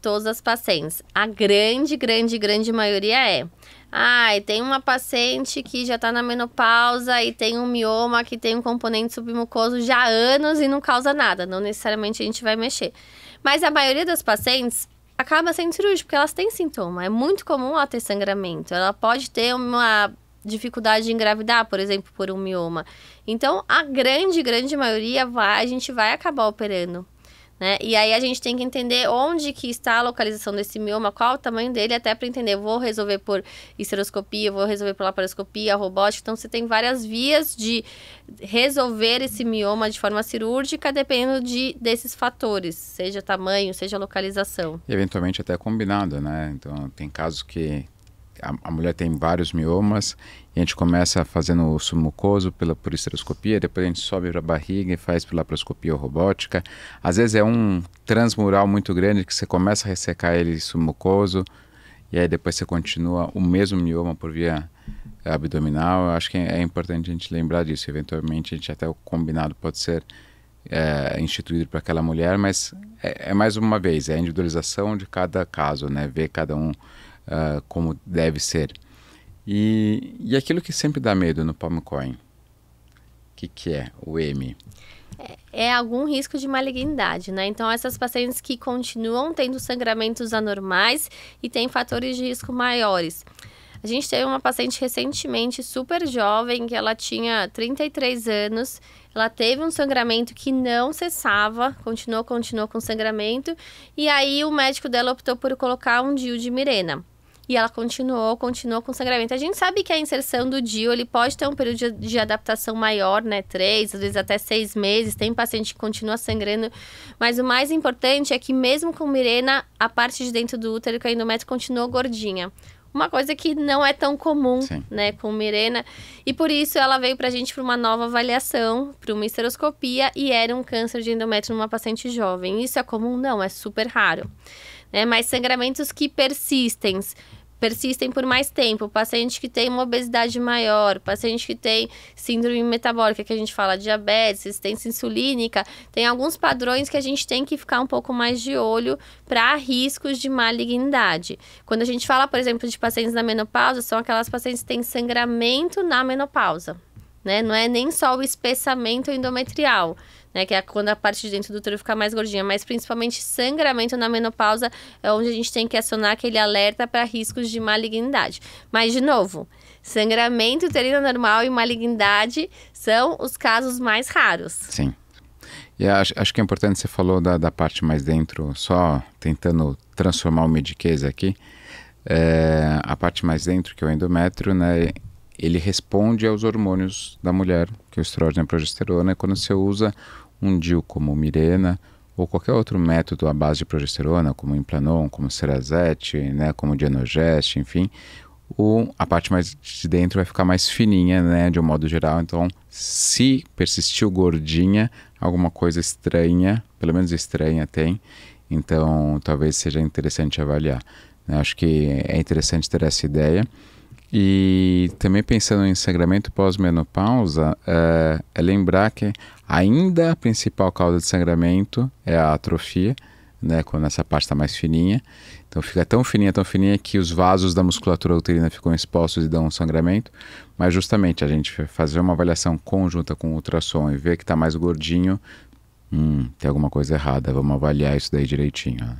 todas as pacientes. A grande maioria é. Tem uma paciente que já tá na menopausa e tem um mioma que tem um componente submucoso já há anos e não causa nada. Não necessariamente a gente vai mexer. Mas a maioria das pacientes acaba sendo cirúrgica, porque elas têm sintoma. É muito comum ela ter sangramento. Ela pode ter uma dificuldade de engravidar, por exemplo, por um mioma. Então, a grande maioria a gente vai acabar operando, né? E aí a gente tem que entender onde que está a localização desse mioma, qual o tamanho dele, até para entender, eu vou resolver por esteroscopia, vou resolver por laparoscopia, robótica. Então, você tem várias vias de resolver esse mioma de forma cirúrgica, dependendo desses fatores, seja tamanho, seja localização. E eventualmente até combinado, né? Então, tem casos que a mulher tem vários miomas e a gente começa fazendo o submucoso por esteroscopia, depois a gente sobe para a barriga e faz por laparoscopia ou robótica. Às vezes é um transmural muito grande que você começa a ressecar ele submucoso e aí depois você continua o mesmo mioma por via abdominal. Eu acho que é importante a gente lembrar disso. Eventualmente a gente até o combinado pode ser instituído para aquela mulher, mas é mais uma vez, é a individualização de cada caso, né? Ver cada um como deve ser. E aquilo que sempre dá medo no palm coin, o que é o M? É algum risco de malignidade, né? Então, essas pacientes que continuam tendo sangramentos anormais e têm fatores de risco maiores. A gente teve uma paciente recentemente, super jovem, que ela tinha 33 anos, ela teve um sangramento que não cessava, continuou com sangramento, e aí o médico dela optou por colocar um DIU de Mirena. E ela continuou com sangramento. A gente sabe que a inserção do DIU, ele pode ter um período de adaptação maior, né? 3, às vezes até 6 meses. Tem paciente que continua sangrando. Mas o mais importante é que mesmo com Mirena, a parte de dentro do útero, que é o endométrio, continuou gordinha. Uma coisa que não é tão comum, né, com Mirena. E por isso ela veio pra gente para uma nova avaliação, para uma esteroscopia, e era um câncer de endométrio numa paciente jovem. Isso é comum? Não, é super raro. né? Mas sangramentos que persistem por mais tempo, paciente que tem uma obesidade maior, paciente que tem síndrome metabólica, que a gente fala diabetes, resistência insulínica, tem alguns padrões que a gente tem que ficar um pouco mais de olho para riscos de malignidade. Quando a gente fala, por exemplo, de pacientes na menopausa, são aquelas pacientes que têm sangramento na menopausa, né? Não é nem só o espessamento endometrial, né, que é quando a parte de dentro do útero fica mais gordinha, mas principalmente sangramento na menopausa é onde a gente tem que acionar aquele alerta para riscos de malignidade. Mas, de novo, sangramento uterino normal e malignidade são os casos mais raros. Sim. E acho que é importante, você falou da parte mais dentro, só tentando transformar o mediquês aqui, a parte mais dentro, que é o endométrio, né, ele responde aos hormônios da mulher, que é o estrógeno e a progesterona, e quando você usa um DIU como Mirena ou qualquer outro método à base de progesterona, como Implanon, como Cerazette, né, como Dienogest, enfim, a parte mais de dentro vai ficar mais fininha, né, de um modo geral. Então, se persistiu gordinha, alguma coisa estranha, pelo menos estranha tem, então talvez seja interessante avaliar. Acho que é interessante ter essa ideia. E também pensando em sangramento pós-menopausa, é lembrar que ainda a principal causa de sangramento é a atrofia, né, quando essa parte está mais fininha. Então fica tão fininha que os vasos da musculatura uterina ficam expostos e dão um sangramento. Mas justamente a gente fazer uma avaliação conjunta com o ultrassom e ver que está mais gordinho, tem alguma coisa errada, vamos avaliar isso daí direitinho, né?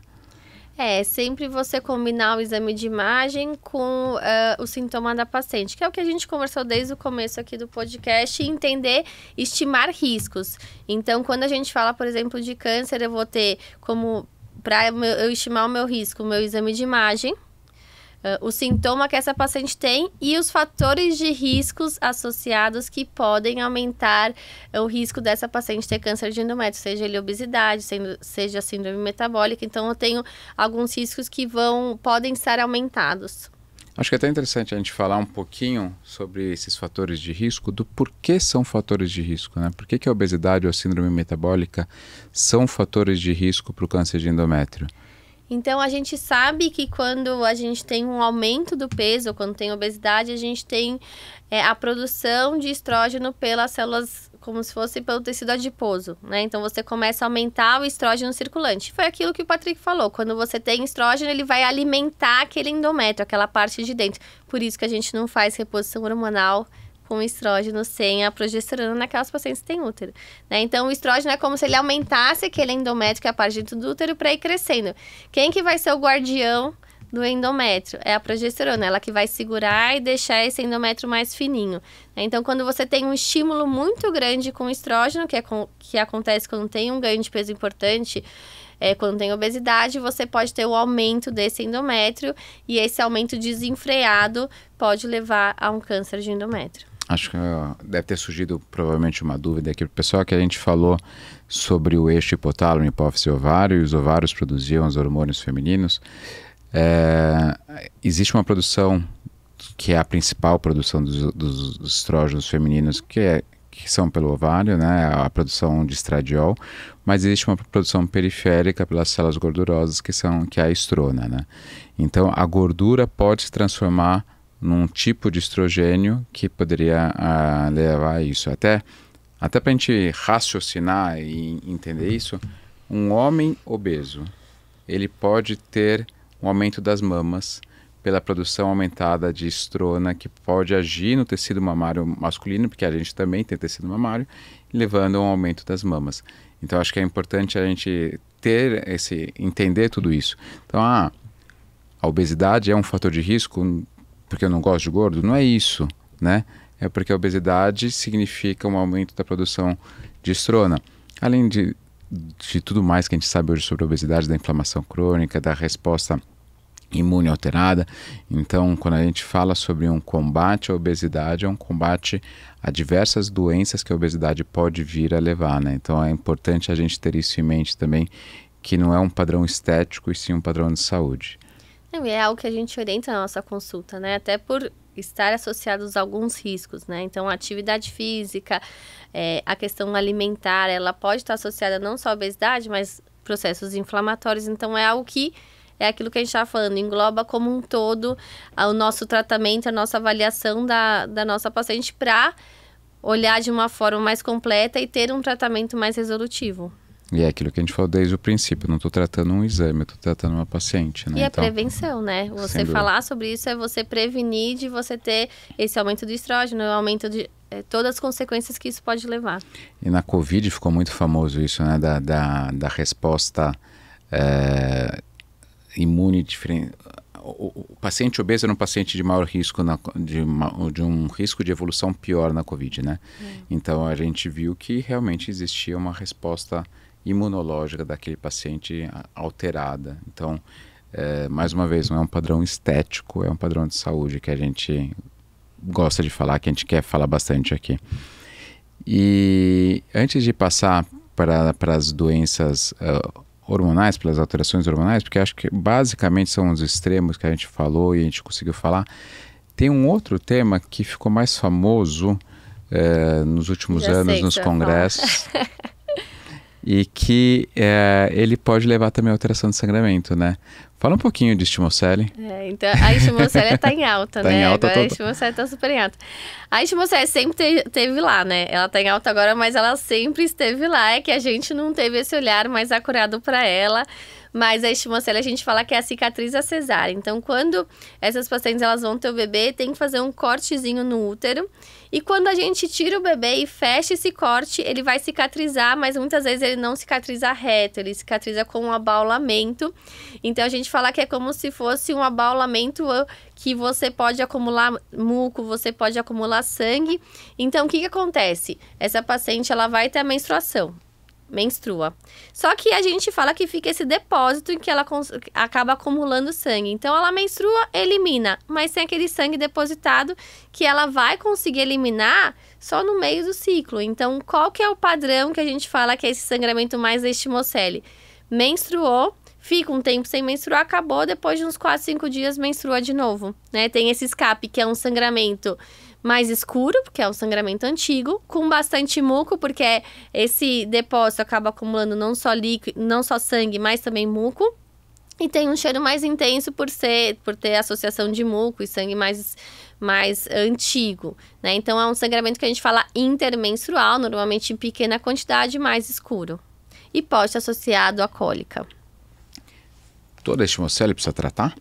Sempre você combinar o exame de imagem com o sintoma da paciente, que é o que a gente conversou desde o começo aqui do podcast, e entender, estimar riscos. Então, quando a gente fala, por exemplo, de câncer, eu vou ter como, para eu estimar o meu risco, o meu exame de imagem, o sintoma que essa paciente tem e os fatores de riscos associados que podem aumentar o risco dessa paciente ter câncer de endométrio, seja ele obesidade, seja síndrome metabólica. Então, eu tenho alguns riscos que podem ser aumentados. Acho que é até interessante a gente falar um pouquinho sobre esses fatores de risco, do porquê são fatores de risco, né? Por que a obesidade ou a síndrome metabólica são fatores de risco para o câncer de endométrio? Então, a gente sabe que quando a gente tem um aumento do peso, ou quando tem obesidade, a gente tem a produção de estrógeno pelas células, como se fosse pelo tecido adiposo, né? Então, você começa a aumentar o estrógeno circulante. Foi aquilo que o Patrick falou. Quando você tem estrógeno, ele vai alimentar aquele endométrio, aquela parte de dentro. Por isso que a gente não faz reposição hormonal com estrógeno sem a progesterona naquelas pacientes que têm útero, né? Então, o estrógeno é como se ele aumentasse aquele endométrio, que é a parte dentro do útero, para ir crescendo. Quem que vai ser o guardião do endométrio? É a progesterona, ela que vai segurar e deixar esse endométrio mais fininho, né? Então, quando você tem um estímulo muito grande com estrógeno, que acontece quando tem um ganho de peso importante, quando tem obesidade, você pode ter o aumento desse endométrio, e esse aumento desenfreado pode levar a um câncer de endométrio. Acho que deve ter surgido provavelmente uma dúvida aqui para o pessoal, que a gente falou sobre o eixo hipotálamo, hipófise e ovário, e os ovários produziam os hormônios femininos. Existe uma produção que é a principal produção dos estrógenos femininos, que são pelo ovário, né, a produção de estradiol, mas existe uma produção periférica pelas células gordurosas, que é a estrona, né? Então, a gordura pode se transformar num tipo de estrogênio que poderia levar a isso. Até para a gente raciocinar e entender isso, um homem obeso, ele pode ter um aumento das mamas pela produção aumentada de estrona, que pode agir no tecido mamário masculino, porque a gente também tem tecido mamário, levando a um aumento das mamas. Então, acho que é importante a gente entender tudo isso. Então, a obesidade é um fator de risco porque eu não gosto de gordo? Não é isso, né? É porque a obesidade significa um aumento da produção de estrona. Além de tudo mais que a gente sabe hoje sobre a obesidade, da inflamação crônica, da resposta imune alterada. Então, quando a gente fala sobre um combate à obesidade, é um combate a diversas doenças que a obesidade pode vir a levar, né? Então, é importante a gente ter isso em mente também, que não é um padrão estético, e sim um padrão de saúde. É algo que a gente orienta na nossa consulta, né? Até por estar associados a alguns riscos, né? Então, a atividade física, a questão alimentar, ela pode estar associada não só à obesidade, mas processos inflamatórios. Então, é algo que é aquilo que a gente estava falando, engloba como um todo o nosso tratamento, a nossa avaliação da nossa paciente para olhar de uma forma mais completa e ter um tratamento mais resolutivo. E é aquilo que a gente falou desde o princípio, não estou tratando um exame, eu estou tratando uma paciente, né? E a prevenção, né? Você falar sobre isso é você prevenir de você ter esse aumento do estrógeno, o aumento de todas as consequências que isso pode levar. E na Covid ficou muito famoso isso, né? Da resposta imune diferente. O paciente obeso era um paciente de maior risco, de um risco de evolução pior na Covid, né? Então a gente viu que realmente existia uma resposta imunológica daquele paciente alterada. Então, mais uma vez, não é um padrão estético, é um padrão de saúde que a gente gosta de falar, que a gente quer falar bastante aqui. E antes de passar para as doenças hormonais, pelas alterações hormonais, porque acho que basicamente são os extremos que a gente falou e a gente conseguiu falar, tem um outro tema que ficou mais famoso nos últimos anos, nos congressos, e que ele pode levar também a alteração de sangramento, né? Fala um pouquinho de estimocele. Então a estimocele está em alta, tá né? Em alta agora a estimocele está super em alta. A estimocele sempre esteve lá, né? Ela está em alta agora, mas ela sempre esteve lá. É que a gente não teve esse olhar mais acurado para ela. Mas a estimocele a gente fala que é a cicatriz da cesárea. Então, quando essas pacientes elas vão ter o bebê, tem que fazer um cortezinho no útero. E quando a gente tira o bebê e fecha esse corte, ele vai cicatrizar, mas muitas vezes ele não cicatriza reto, ele cicatriza com um abaulamento. Então, a gente fala que é como se fosse um abaulamento que você pode acumular muco, você pode acumular sangue. Então, o que acontece? Essa paciente ela vai ter a menstrua. Só que a gente fala que fica esse depósito em que ela acaba acumulando sangue. Então, ela menstrua, elimina, mas tem aquele sangue depositado que ela vai conseguir eliminar só no meio do ciclo. Então, qual que é o padrão que a gente fala que é esse sangramento mais da estimocele? Menstruou, fica um tempo sem menstruar, acabou, depois de uns 4, 5 dias menstrua de novo, né? Tem esse escape, que é um sangramento mais escuro, porque é um sangramento antigo, com bastante muco, porque esse depósito acaba acumulando não só líquido, não só sangue, mas também muco. E tem um cheiro mais intenso por ter associação de muco e sangue mais antigo, né? Então, é um sangramento que a gente fala intermenstrual, normalmente em pequena quantidade, mais escuro. E pode estar associado à cólica. Toda estimocele precisa tratar?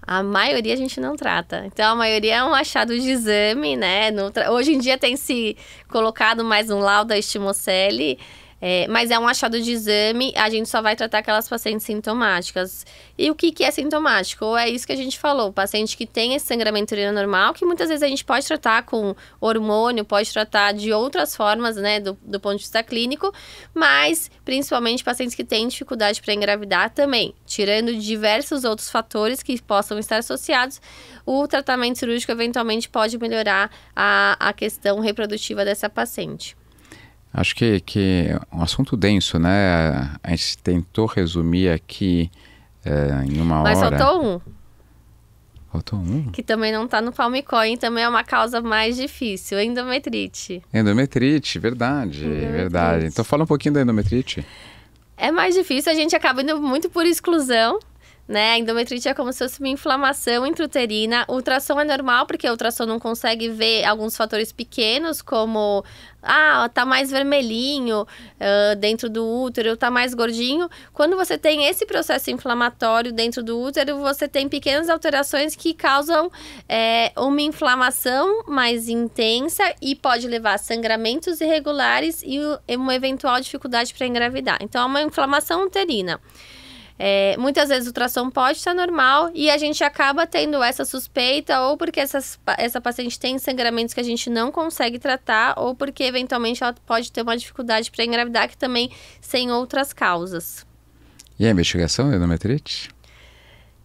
A maioria a gente não trata. Então, a maioria é um achado de exame, né? Hoje em dia tem se colocado mais um laudo da estimocele, mas é um achado de exame, a gente só vai tratar aquelas pacientes sintomáticas. E o que é sintomático? Ou é isso que a gente falou, paciente que tem esse sangramento urino normal, que muitas vezes a gente pode tratar com hormônio, pode tratar de outras formas, né, do ponto de vista clínico, mas principalmente pacientes que têm dificuldade para engravidar também, tirando diversos outros fatores que possam estar associados, o tratamento cirúrgico eventualmente pode melhorar a questão reprodutiva dessa paciente. Acho que é um assunto denso, né? A gente tentou resumir aqui em uma hora. Mas faltou um. Faltou um? Que também não está no Palmicoin, também é uma causa mais difícil, endometrite. Endometrite, verdade, verdade. Então fala um pouquinho da endometrite. É mais difícil, a gente acaba indo muito por exclusão, né? A endometrite é como se fosse uma inflamação intrauterina. O ultrassom é normal, porque o ultrassom não consegue ver alguns fatores pequenos, como tá mais vermelhinho dentro do útero, tá mais gordinho. Quando você tem esse processo inflamatório dentro do útero, você tem pequenas alterações que causam uma inflamação mais intensa e pode levar a sangramentos irregulares e uma eventual dificuldade para engravidar. Então, é uma inflamação uterina. Muitas vezes o ultrassom pode estar normal e a gente acaba tendo essa suspeita ou porque essa paciente tem sangramentos que a gente não consegue tratar ou porque eventualmente ela pode ter uma dificuldade para engravidar que também sem outras causas. E a investigação da endometrite?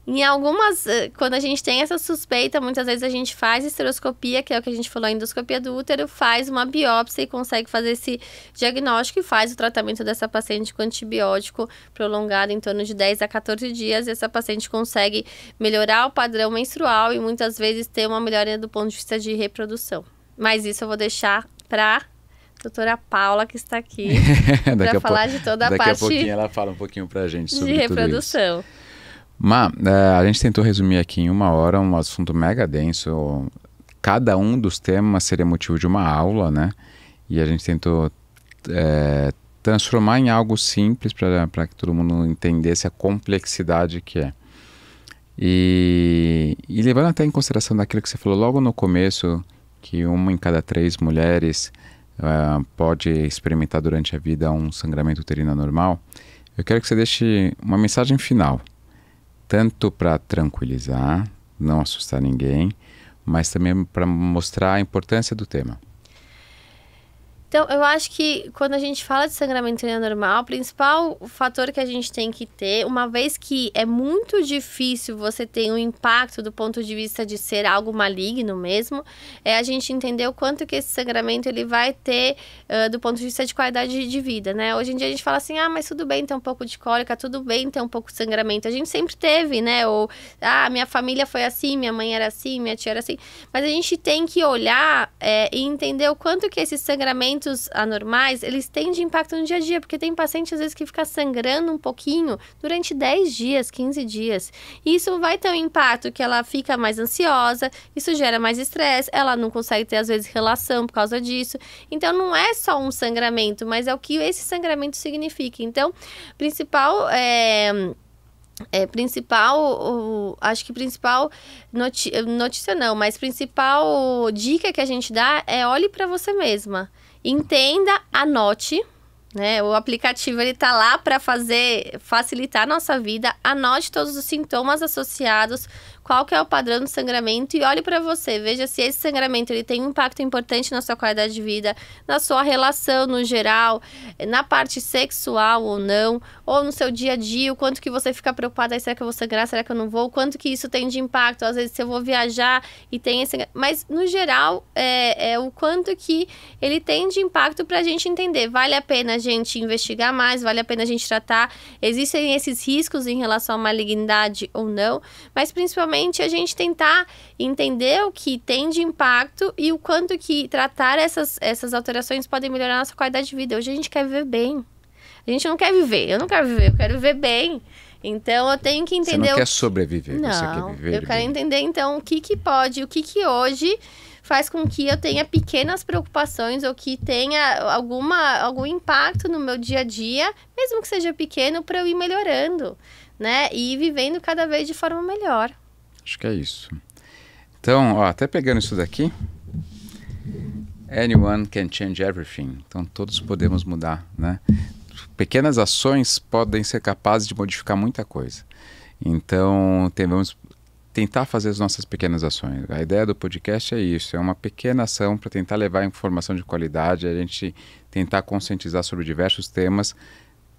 Em algumas, quando a gente tem essa suspeita, muitas vezes a gente faz esteroscopia, que é o que a gente falou, a endoscopia do útero, faz uma biópsia e consegue fazer esse diagnóstico e faz o tratamento dessa paciente com antibiótico prolongado em torno de 10 a 14 dias. E essa paciente consegue melhorar o padrão menstrual e muitas vezes ter uma melhora do ponto de vista de reprodução. Mas isso eu vou deixar para doutora Paula, que está aqui, para falar de toda a parte daqui a pouquinho ela fala um pouquinho para a gente sobre de reprodução. Tudo isso. A gente tentou resumir aqui em 1 hora um assunto mega denso. Cada um dos temas seria motivo de uma aula, né? E a gente tentou transformar em algo simples para que todo mundo entendesse a complexidade que é. E levando até em consideração daquilo que você falou logo no começo, que 1 em cada 3 mulheres pode experimentar durante a vida um sangramento uterino anormal, eu quero que você deixe uma mensagem final, tanto para tranquilizar, não assustar ninguém, mas também para mostrar a importância do tema. Então, eu acho que quando a gente fala de sangramento uterino anormal, o principal fator que a gente tem que ter, uma vez que é muito difícil você ter um impacto do ponto de vista de ser algo maligno mesmo, é a gente entender o quanto que esse sangramento ele vai ter do ponto de vista de qualidade de vida, né? Hoje em dia a gente fala assim, mas tudo bem ter um pouco de cólica, tudo bem ter um pouco de sangramento. A gente sempre teve, né? Ou, minha família foi assim, minha mãe era assim, minha tia era assim. Mas a gente tem que olhar e entender o quanto que esses sangramentos anormais, eles têm de impacto no dia a dia, porque tem paciente às vezes que fica sangrando um pouquinho durante 10 dias, 15 dias. E isso vai ter um impacto que ela fica mais ansiosa, isso gera mais estresse, ela não consegue ter às vezes relação por causa disso. Então não é só um sangramento, mas é o que esse sangramento significa. Então, acho que principal notícia não, mas principal dica que a gente dá é olhe para você mesma. Entenda, anote, né? O aplicativo ele tá lá para facilitar a nossa vida. Anote todos os sintomas associados, qual que é o padrão do sangramento e olhe para você. Veja se esse sangramento ele tem um impacto importante na sua qualidade de vida, na sua relação no geral, na parte sexual ou não, ou no seu dia a dia, o quanto que você fica preocupada, será que eu vou sangrar, será que eu não vou, o quanto que isso tem de impacto, às vezes se eu vou viajar e tem esse... Mas no geral, o quanto que ele tem de impacto pra gente entender. Vale a pena a gente investigar mais, vale a pena a gente tratar, existem esses riscos em relação à malignidade ou não, mas principalmente a gente tentar entender o que tem de impacto e o quanto que tratar essas alterações podem melhorar a nossa qualidade de vida. Hoje a gente quer viver bem. A gente não quer viver, eu não quero viver, eu quero viver bem. Então eu tenho que entender... Você não quer sobreviver, não, você quer viver eu quero entender então o que pode, o que hoje faz com que eu tenha pequenas preocupações ou que tenha algum impacto no meu dia a dia, mesmo que seja pequeno, para eu ir melhorando, né? E ir vivendo cada vez de forma melhor. Acho que é isso. Então, até pegando isso daqui, anyone can change everything. Então, todos podemos mudar, né? Pequenas ações podem ser capazes de modificar muita coisa. Então, vamos tentar fazer as nossas pequenas ações. A ideia do podcast é isso, é uma pequena ação para tentar levar informação de qualidade, a gente tentar conscientizar sobre diversos temas,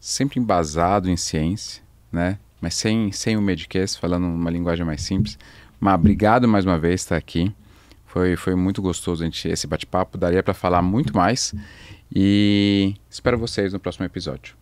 sempre embasado em ciência, né? Mas sem o mediquês, falando uma linguagem mais simples. Mas obrigado mais uma vez por estar aqui. Foi muito gostoso esse bate-papo. Daria para falar muito mais. E espero vocês no próximo episódio.